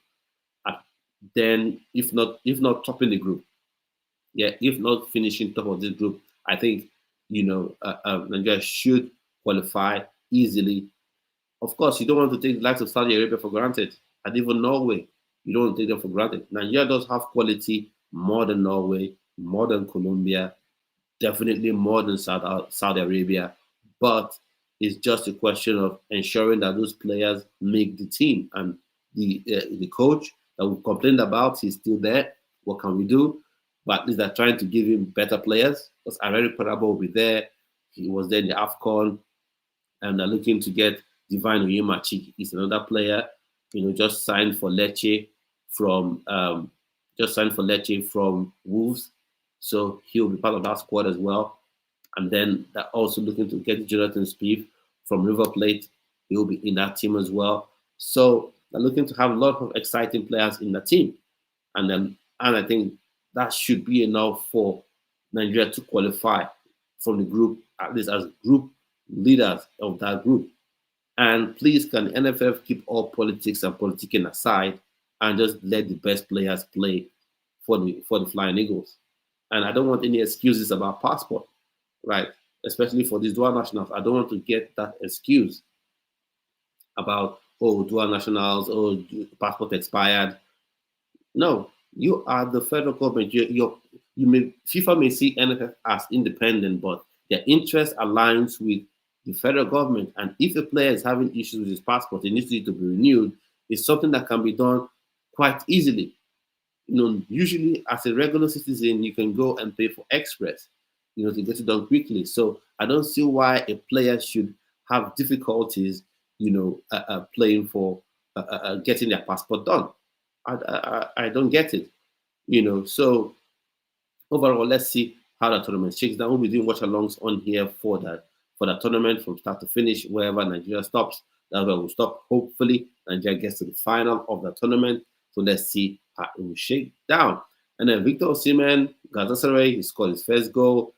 Speaker 2: Then, if not topping the group, if not finishing top of this group, I think Nigeria should qualify easily. Of course, you don't want to take the likes of Saudi Arabia for granted, and even Norway. You don't want to take them for granted. Nigeria does have quality more than Norway, more than Colombia, definitely more than Saudi Arabia, but it's just a question of ensuring that those players make the team. And the coach that we complained about, he's still there. What can we do? But at least they're trying to give him better players. Because Irene Parabo will be there. He was there in the AFCON. And they're looking to get Divine Oyemachi. He's another player, just signed for Lecce from Wolves. So he'll be part of that squad as well. And then they're also looking to get Jonathan Spieth from River Plate. He'll be in that team as well. So they're looking to have a lot of exciting players in the team. And I think that should be enough for Nigeria to qualify from the group, at least as group leaders of that group. And please, can the NFF keep all politics and politicking aside and just let the best players play for the Flying Eagles? And I don't want any excuses about passport, right? Especially for these dual nationals. I don't want to get that excuse about, oh, dual nationals, oh, passport expired. No, you are the federal government. FIFA may see NFF as independent, but their interest aligns with the federal government. And if a player is having issues with his passport, it needs to be renewed. It's something that can be done quite easily. Usually as a regular citizen, you can go and pay for express, to get it done quickly. So I don't see why a player should have difficulties, playing for getting their passport done. I don't get it, So overall, let's see how the tournament shakes down. We'll be doing watch alongs on here for that tournament from start to finish. Wherever Nigeria stops, that's where we'll stop. Hopefully, Nigeria gets to the final of the tournament. So let's see how it will shake down. And then Victor Osimhen, Galatasaray, he scored his first goal.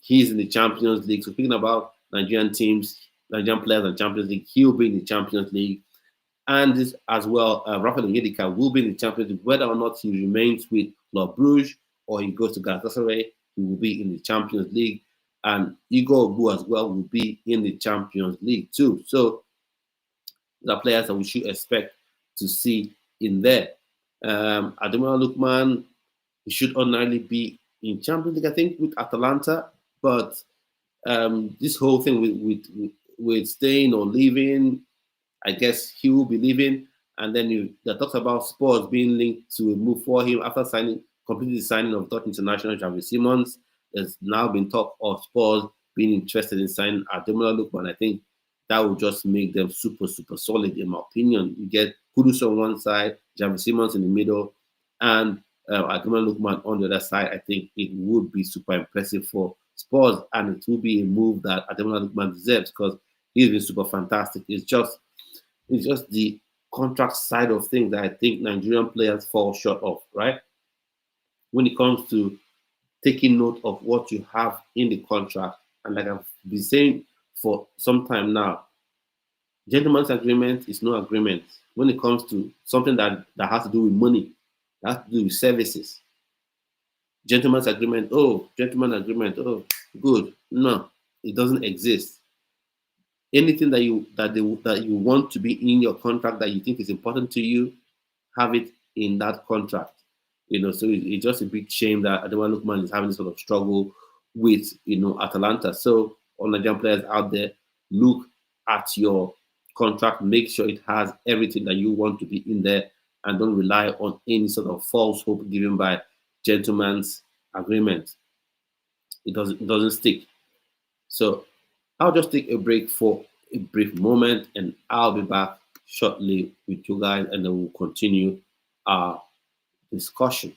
Speaker 2: He's in the Champions League. So speaking about Nigerian teams, Nigerian players in Champions League, he'll be in the Champions League. And this as well, Rafael Onyedika will be in the Champions League. Whether or not he remains with Club Brugge or he goes to Galatasaray, he will be in the Champions League. And Iwobi as well will be in the Champions League too. So the players that we should expect to see in there. Ademola Lookman, he should ordinarily be in Champions League, I think, with Atalanta. But this whole thing with staying or leaving, I guess he will be leaving. And then the talks about Spurs being linked to a move for him after completely signing of Dutch international Xavi Simons. There's now been talk of Spurs being interested in signing Ademola Lookman. I think that would just make them super, super solid, in my opinion. You get Kudus on one side, Xavi Simons in the middle, and Ademola Lookman on the other side. I think it would be super impressive for Spurs, and it will be a move that Ademola Lookman deserves because he's been super fantastic. It's just the contract side of things that I think Nigerian players fall short of, right? When it comes to taking note of what you have in the contract, and like I've been saying for some time now, gentleman's agreement is no agreement when it comes to something that has to do with money, that has to do with services. Gentleman's agreement, oh, good. No, it doesn't exist. Anything that you want to be in your contract that you think is important to you, have it in that contract. So it's just a big shame that Ademola Lookman is having this sort of struggle with Atalanta. So all Nigerian players out there, look at your contract, make sure it has everything that you want to be in there, and don't rely on any sort of false hope given by gentleman's agreement. It doesn't stick. So I'll just take a break for a brief moment, and I'll be back shortly with you guys, and then we'll continue our discussion.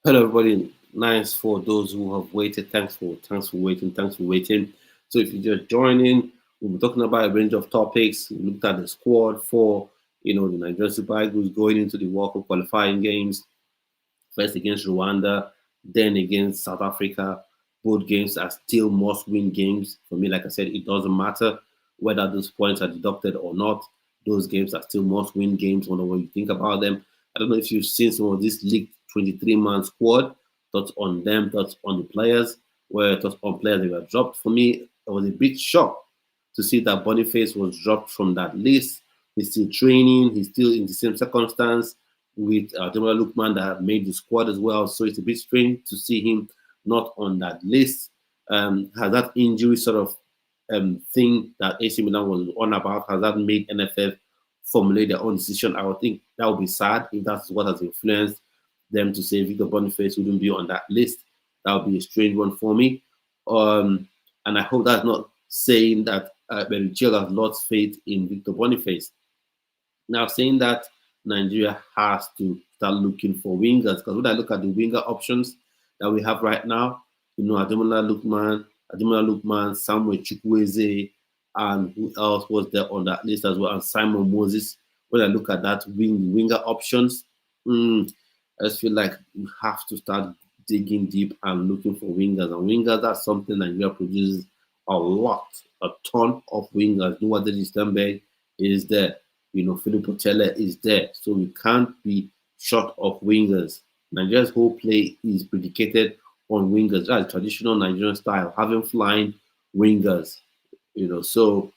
Speaker 2: Hello, everybody. Nice for those who have waited. Thanks for waiting. Thanks for waiting. So, if you're just joining, we'll be talking about a range of topics. We looked at the squad for the Nigerian Super Eagles going into the World Cup qualifying games. First against Rwanda, then against South Africa. Both games are still must-win games for me. Like I said, it doesn't matter whether those points are deducted or not. Those games are still must-win games. When you think about them, I don't know if you've seen some of this league 23-man squad. Thoughts on them, thoughts on the players, where thoughts on players that were dropped. For me, it was a big shock to see that Boniface was dropped from that list. He's still training. He's still in the same circumstance with Ademola Lookman that made the squad as well. So it's a bit strange to see him not on that list. Has that injury sort of thing that AC Milan was on about, has that made NFF formulate their own decision? I would think that would be sad if that's what has influenced them to say Victor Boniface wouldn't be on that list. That would be a strange one for me. And I hope that's not saying that Berichel has lost faith in Victor Boniface. Now, saying that, Nigeria has to start looking for wingers, because when I look at the winger options that we have right now, Ademola Lookman, Samuel Chukwueze, and who else was there on that list as well, and Simon Moses. When I look at that winger options, I just feel like we have to start digging deep and looking for wingers. And wingers, that's something Nigeria produces a lot, a ton of wingers. Nuwadeli Stenberg is there. Philip Otele is there. So we can't be short of wingers. Nigeria's whole play is predicated on wingers. That's traditional Nigerian style, having flying wingers. So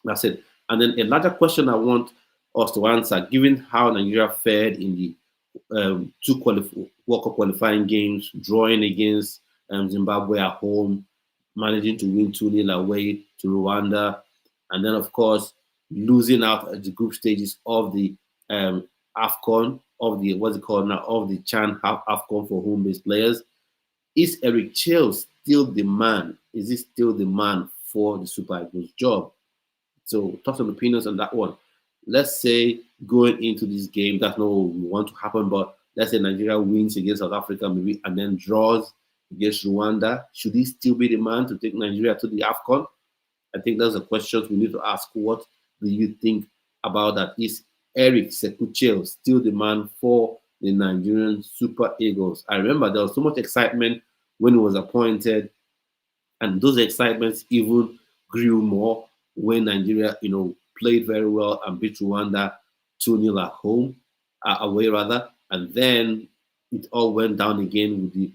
Speaker 2: that's it. And then a larger question I want us to answer, given how Nigeria fared in the two World Cup qualifying games, drawing against Zimbabwe at home, managing to win 2-0 away to Rwanda, and then, of course, losing out at the group stages of the AFCON, of the, what's it called now, of the Chan AFCON for home-based players. Is Eric Chell still the man? Is he still the man for the Super Eagles job? So, thoughts and opinions on that one. Let's say going into this game, that's not what we want to happen, but let's say Nigeria wins against South Africa, maybe, and then draws against Rwanda. Should he still be the man to take Nigeria to the AFCON? I think those are questions we need to ask. What do you think about that? Is Eric Sekuchel still the man for the Nigerian Super Eagles? I remember there was so much excitement when he was appointed, and those excitements even grew more when Nigeria, played very well and beat Rwanda 2-0 at home, away rather, and then it all went down again with the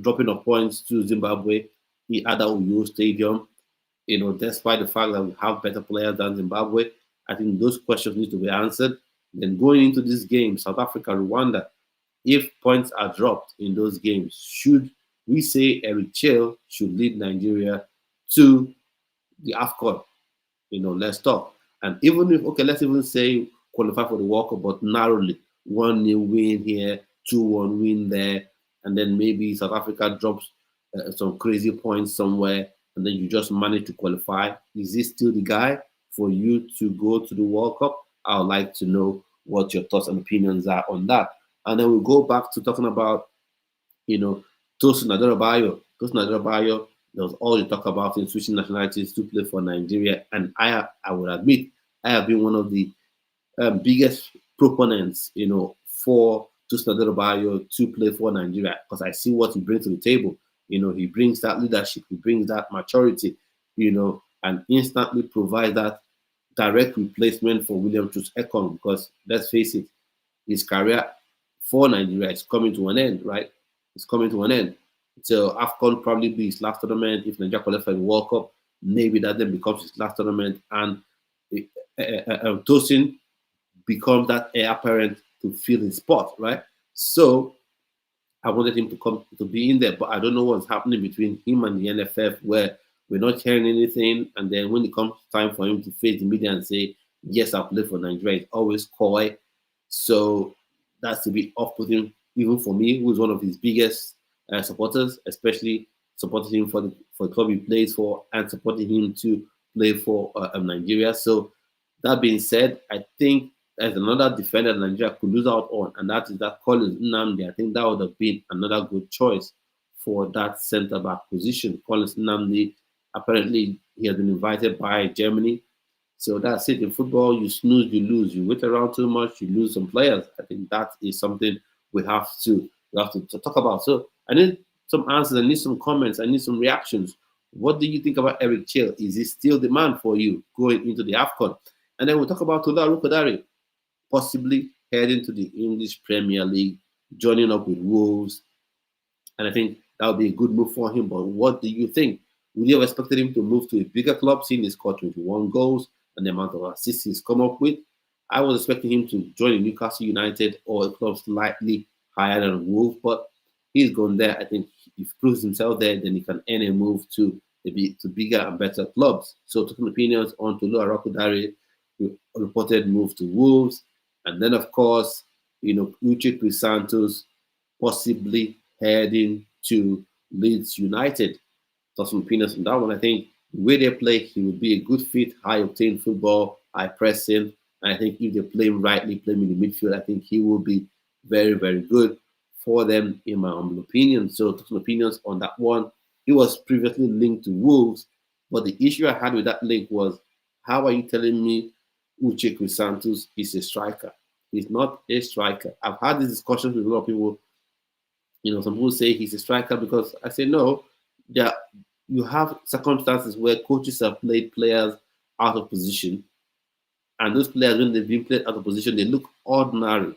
Speaker 2: dropping of points to Zimbabwe, the other Uyo Stadium. Despite the fact that we have better players than Zimbabwe, I think those questions need to be answered. Then going into this game, South Africa, Rwanda, if points are dropped in those games, should we say Eric Chell should lead Nigeria to the AFCON? Let's talk. And even if, let's even say qualify for the World Cup, but narrowly, 1-0 win here, 2-1 win there, and then maybe South Africa drops some crazy points somewhere, and then you just manage to qualify. Is this still the guy for you to go to the World Cup? I would like to know what your thoughts and opinions are on that. And then we'll go back to talking about, Tosin Adebayo. Tosin Adebayo, there was all the talk about him switching nationalities to play for Nigeria. And I would admit, I have been one of the biggest proponents, for Tosin Adebayo to play for Nigeria, because I see what he brings to the table. He brings that leadership, he brings that maturity, and instantly provides that direct replacement for William Troost-Ekong, because let's face it, his career for Nigeria is coming to an end, right? It's coming to an end. So AFCON probably be his last tournament. If Nigeria qualifies for the World Cup, maybe that then becomes his last tournament, and Tosin becomes that heir apparent to fill his spot, right? So I wanted him to come to be in there, but I don't know what's happening between him and the NFF, where we're not hearing anything. And then when it comes time for him to face the media and say, yes, I'll play for Nigeria, it's always coy. So that's a bit off-putting, even for me, who's one of his biggest supporters, especially supporting him for the club he plays for and supporting him to play for Nigeria. So that being said, I think as another defender Nigeria could lose out on, and that is that Collins Nnamdi. I think that would have been another good choice for that centre back position. Collins Nnamdi, apparently he has been invited by Germany. So that's it. In football, you snooze, you lose. You wait around too much, you lose some players. I think that is something we have to talk about. So I need some answers, I need some comments, I need some reactions. What do you think about Eric Chell? Is he still the man for you going into the AFCON? And then we'll talk about Tola Arokodare, possibly heading to the English Premier League, joining up with Wolves. And I think that would be a good move for him. But what do you think? Would you have expected him to move to a bigger club, seeing he scored 21 goals and the amount of assists he's come up with? I was expecting him to join Newcastle United or a club slightly higher than Wolves, but he's gone there. I think if he proves himself there, then he can earn a move to bigger and better clubs. So, taking opinions on Tolu Arokodare, reported move to Wolves, and then of course, Uche Santos possibly heading to Leeds United. Got some opinions on that one. I think the way they play, he would be a good fit, high octane football, high pressing. And I think if they play him rightly, play him in the midfield, I think he will be very, very good for them, in my humble opinion. So, some opinions on that one. He was previously linked to Wolves, but the issue I had with that link was, how are you telling me Uche Santos is a striker? He's not a striker. I've had these discussions with a lot of people. Some people say he's a striker because I say no. You have circumstances where coaches have played players out of position, and those players, when they've been played out of position, they look ordinary.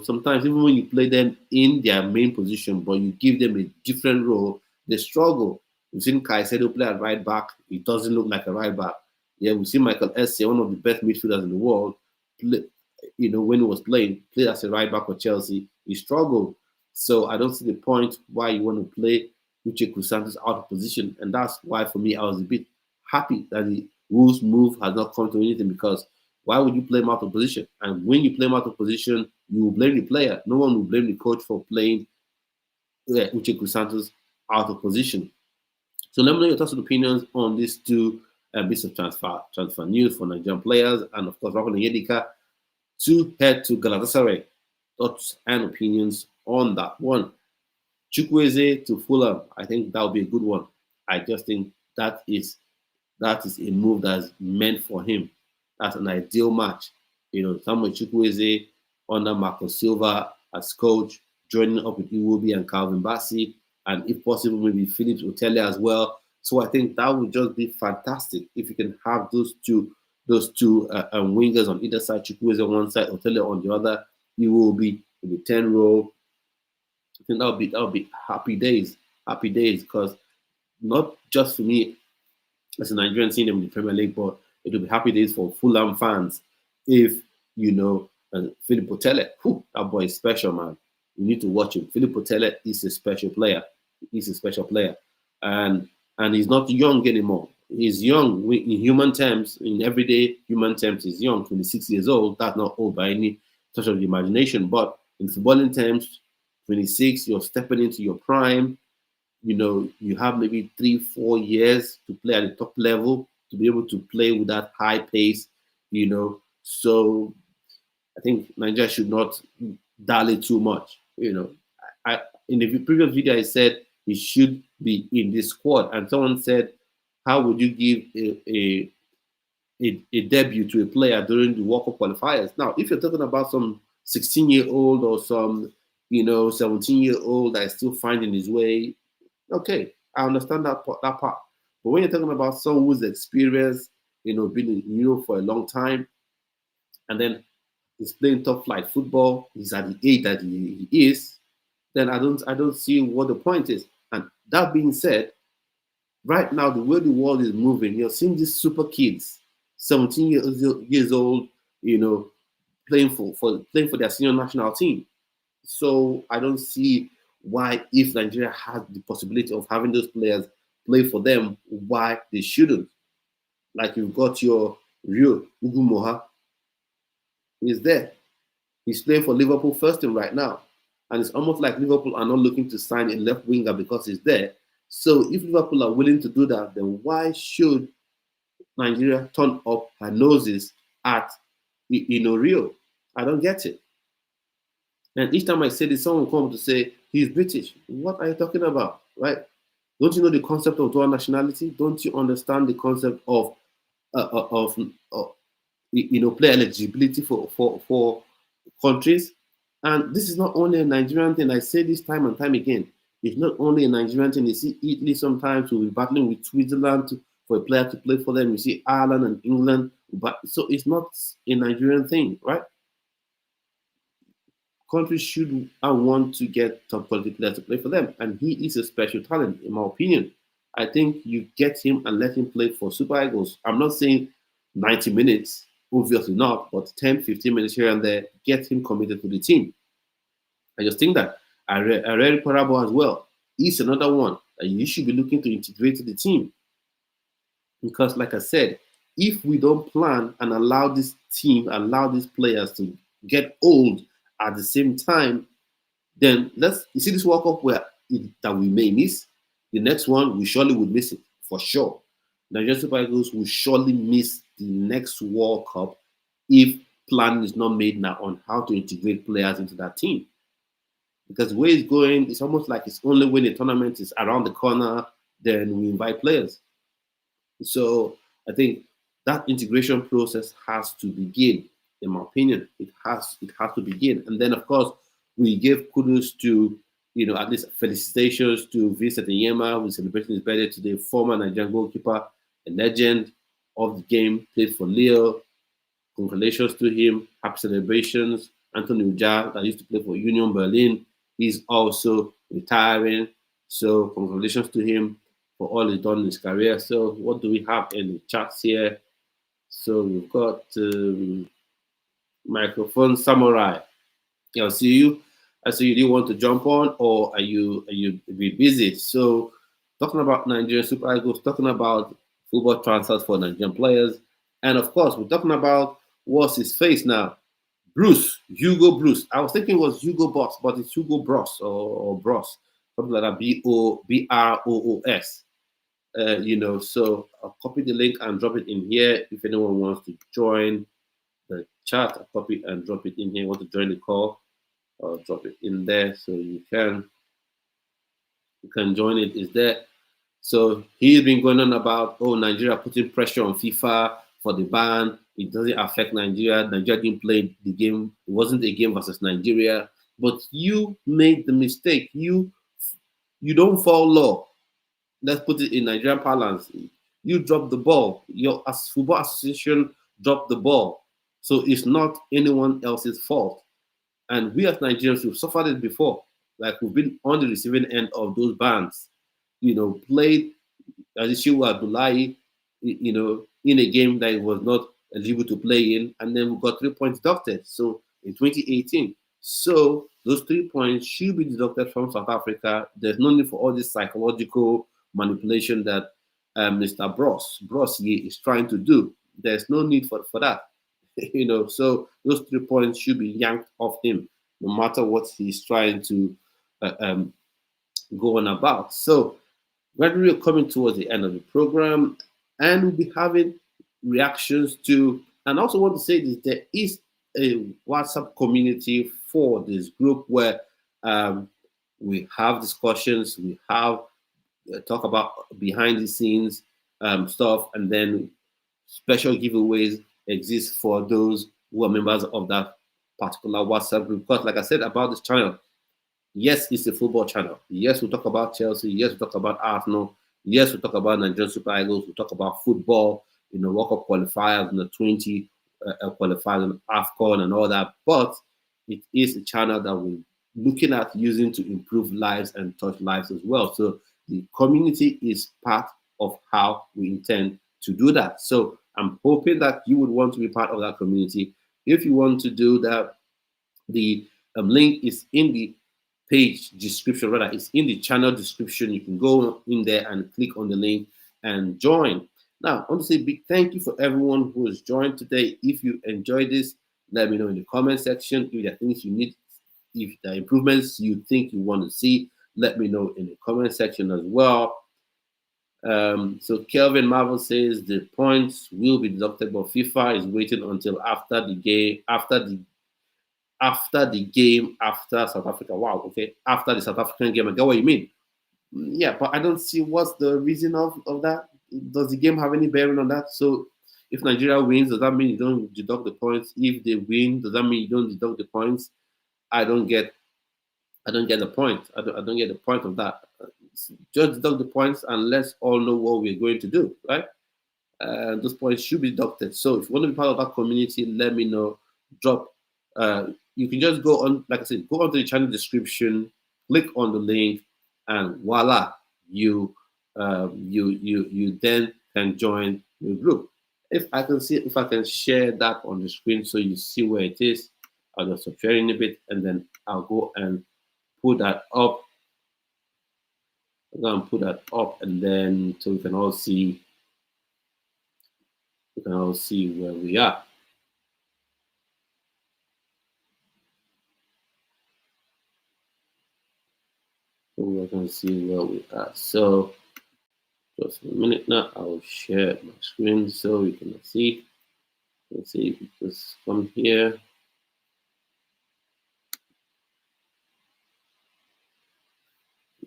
Speaker 2: Sometimes even when you play them in their main position, but you give them a different role, they struggle. We've seen Caicedo play at right back. He doesn't look like a right back. Yeah, we've seen Michael Essien, one of the best midfielders in the world, when he was played as a right back for Chelsea. He struggled. So I don't see the point why you want to play Uche Santos out of position. And that's why, for me, I was a bit happy that the Wolves move has not come to anything, because why would you play him out of position? And when you play him out of position, you will blame the player. No one will blame the coach for playing Uche Santos out of position. So let me know your thoughts and opinions on these two bits of transfer news for Nigerian players, and of course, Rafa Onyedika to head to Galatasaray. Thoughts and opinions on that one. Chukwueze to Fulham. I think that would be a good one. I just think that is a move that's meant for him. That's an ideal match. Samuel Chukwueze under Marco Silva as coach, joining up with Iwobi and Calvin Bassey, and if possible, maybe Phillips Otele as well. So I think that would just be fantastic if you can have those two wingers on either side, Chukwueze on one side, Otele on the other. Iwobi in the 10 role. I think that would be happy days, because not just for me as a Nigerian seeing them in the Premier League, but it will be happy days for Fulham fans if Philip Otele. That boy is special, man. You need to watch him. Philip Otele is a special player. He's a special player, and he's not young anymore. He's young in human terms, in everyday human terms. He's young, 26 years old. That's not old by any touch of the imagination, but in footballing terms, 26, you're stepping into your prime. You have maybe 3-4 years to play at the top level, to be able to play with that high pace. So I think Nigeria should not dally too much. In the previous video, I said he should be in this squad, and someone said, how would you give a debut to a player during the World Cup qualifiers? Now, if you're talking about some 16-year-old or some 17-year-old that is still finding his way, okay, I understand that part. But when you're talking about someone who's experienced, been in Europe for a long time, and then he's playing top flight football, he's at the age that he is, then I don't see what the point is. And that being said, right now, the way the world is moving, you're seeing these super kids, 17 years old, playing for their senior national team. So I don't see why, if Nigeria has the possibility of having those players play for them, why they shouldn't. Like, you've got your Rio Ugumoha. He's there. He's playing for Liverpool first team right now. And it's almost like Liverpool are not looking to sign a left winger because he's there. So if Liverpool are willing to do that, then why should Nigeria turn up her noses at real. I don't get it. And each time I say this, someone will come to say he's British. What are you talking about, right? Don't you know the concept of dual nationality? Don't you understand the concept of player eligibility for countries? And this is not only a Nigerian thing. I say this time and time again. It's not only a Nigerian thing. You see Italy sometimes will be battling with Switzerland for a player to play for them. You see Ireland and England. But so it's not a Nigerian thing, right? Countries should and want to get top quality players to play for them. And he is a special talent, in my opinion. I think you get him and let him play for Super Eagles. I'm not saying 90 minutes, obviously not, but 10, 15 minutes here and there, get him committed to the team. I just think that I read Parable as well. He's another one that you should be looking to integrate to the team. Because, like I said, if we don't plan and allow this team, allow these players to get old at the same time, then you see this World Cup that we may miss. The next one, we surely would miss it, for sure. Nigerian Super Eagles will surely miss the next World Cup if planning is not made now on how to integrate players into that team. Because the way it's going, it's almost like it's only when the tournament is around the corner, then we invite players. So I think that integration process has to begin, in my opinion. It has to begin. And then, of course, we give kudos to, at least felicitations to Vincent Nyema, who's celebrating his birthday today, former Nigerian goalkeeper, a legend of the game, played for Lille. Congratulations to him. Happy celebrations. Anthony Uja, that used to play for Union Berlin, he's also retiring. So congratulations to him for all he's done in his career. So what do we have in the chats here? So we've got Microphone Samurai. I'll see you. I see you didn't want to jump on, or are you busy? So talking about Nigerian Super Eagles, talking about football transfers for Nigerian players, and of course we're talking about what's his face now, Hugo Bruce. I was thinking it was Hugo Boss, but it's Hugo Bros or Bros, something like that. Broos. So I'll copy the link and drop it in here. If anyone wants to join the chat, I'll copy and drop it in here. Want to join the call? I'll drop it in there so you can join it. It's there. So he's been going on about Nigeria putting pressure on FIFA for the ban. It doesn't affect Nigeria. Nigeria didn't play the game. It wasn't a game versus Nigeria. But you made the mistake. You don't follow law. Let's put it in Nigerian parlance. You dropped the ball. Your football association dropped the ball. So it's not anyone else's fault. And we as Nigerians, we've suffered it before. Like we've been on the receiving end of those bans. Played as Ishiwa Abdullahi, in a game that he was not eligible to play in, and then we got 3 points deducted. So in 2018. So those 3 points should be deducted from South Africa. There's no need for all this psychological manipulation that Mr. Bros is trying to do. There's no need for that. So those 3 points should be yanked off him, no matter what he's trying to go on about. So we're coming towards the end of the program, and we'll be having reactions to, and I also want to say this, there is a WhatsApp community for this group where we have discussions, we have talk about behind the scenes stuff, and then special giveaways exist for those who are members of that particular WhatsApp group. Because like I said about this channel, yes, it's a football channel. Yes, we talk about Chelsea. Yes, we talk about Arsenal. Yes, we talk about Nigerian Super Eagles. We talk about football, World Cup qualifiers, the 20 qualifiers, and AFCON and all that. But it is a channel that we're looking at using to improve lives and touch lives as well. So the community is part of how we intend to do that. So I'm hoping that you would want to be part of that community. If you want to do that, the link is in the page description, rather it's in the channel description. You can go in there and click on the link and join. Now, I want to say a big thank you for everyone who has joined today. If you enjoyed this, let me know in the comment section. If there are things you need, if there are improvements you think you want to see, let me know in the comment section as well. So Kelvin Marvel says the points will be deducted, but FIFA is waiting until after the game, after South Africa. Wow, okay, after the South African game. I get what you mean. Yeah, but I don't see what's the reason of that. Does the game have any bearing on that? So if Nigeria wins, does that mean you don't deduct the points? If they win, does that mean you don't deduct the points? I don't get the point. I don't get the point of that. Just deduct the points and let's all know what we're going to do, right? Those points should be deducted. So if you want to be part of that community, let me know. Drop. You can just go on, like I said, go onto the channel description, click on the link, and voila, you then can join the group. If I can share that on the screen so you see where it is, I'll just stop sharing a bit, and then I'll go and put that up. I'm gonna put that up, and then so we can all see. We can all see where we are. So we can see where we are. So just a minute now, I'll share my screen so you can see. Let's see if we just come here.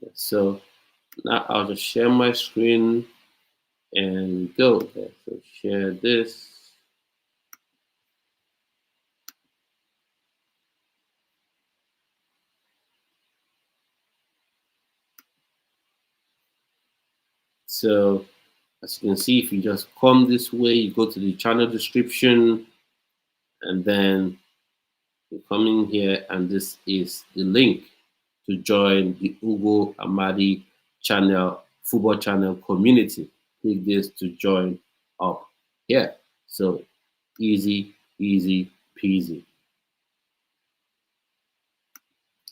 Speaker 2: Yeah, so now I'll just share my screen and go there. So share this. So as you can see, if you just come this way, you go to the channel description, and then you come in here, and this is the link to join the Ugo Amadi channel, football channel community. Click this to join up here. So easy, easy peasy.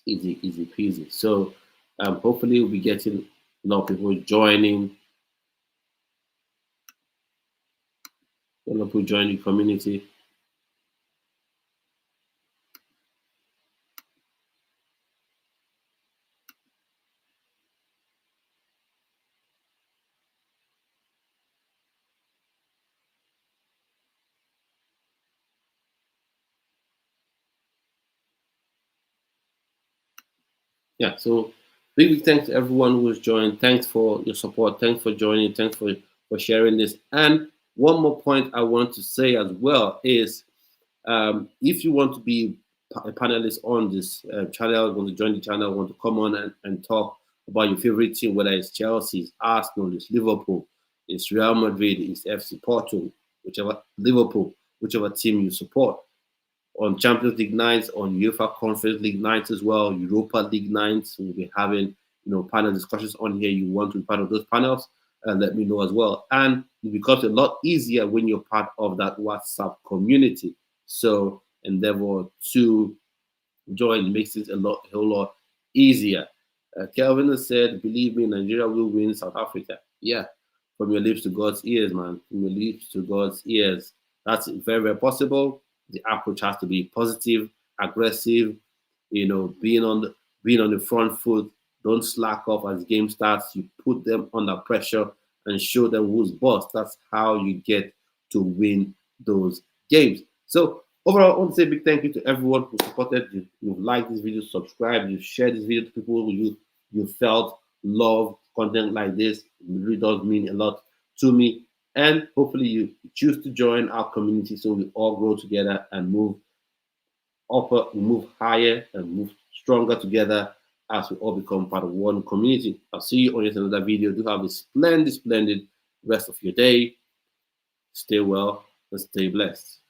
Speaker 2: Easy, easy peasy. So hopefully we'll be getting a lot of people joining. A lot of people join the community. Yeah, so big thanks to everyone who's joined. Thanks for your support. Thanks for joining. Thanks for sharing this. And one more point I want to say as well is if you want to be a panelist on this channel, want to join the channel, want to come on and talk about your favorite team, whether it's Chelsea, it's Arsenal, it's Liverpool, it's Real Madrid, it's FC Porto, whichever team you support, on Champions League nights, on UEFA Conference League nights as well, Europa League nights. We'll be having panel discussions on here. You want to be part of those panels, let me know as well. And it becomes a lot easier when you're part of that WhatsApp community. So endeavor to join, makes it a whole lot easier. Kelvin has said, believe me, Nigeria will win South Africa. Yeah, from your lips to God's ears, man. From your lips to God's ears. That's very, very possible. The approach has to be positive, aggressive, being on the front foot. Don't slack off as game starts. You put them under pressure and show them who's boss. That's how you get to win those games. So overall, I want to say a big thank you to everyone who supported. You've liked this video, subscribed, you've shared this video to people who you felt love content like this. It really does mean a lot to me. And hopefully you choose to join our community so we all grow together and move higher and move stronger together as we all become part of one community. I'll see you on yet another video. Do have a splendid, splendid rest of your day. Stay well and stay blessed.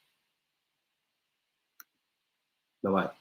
Speaker 2: Bye-bye.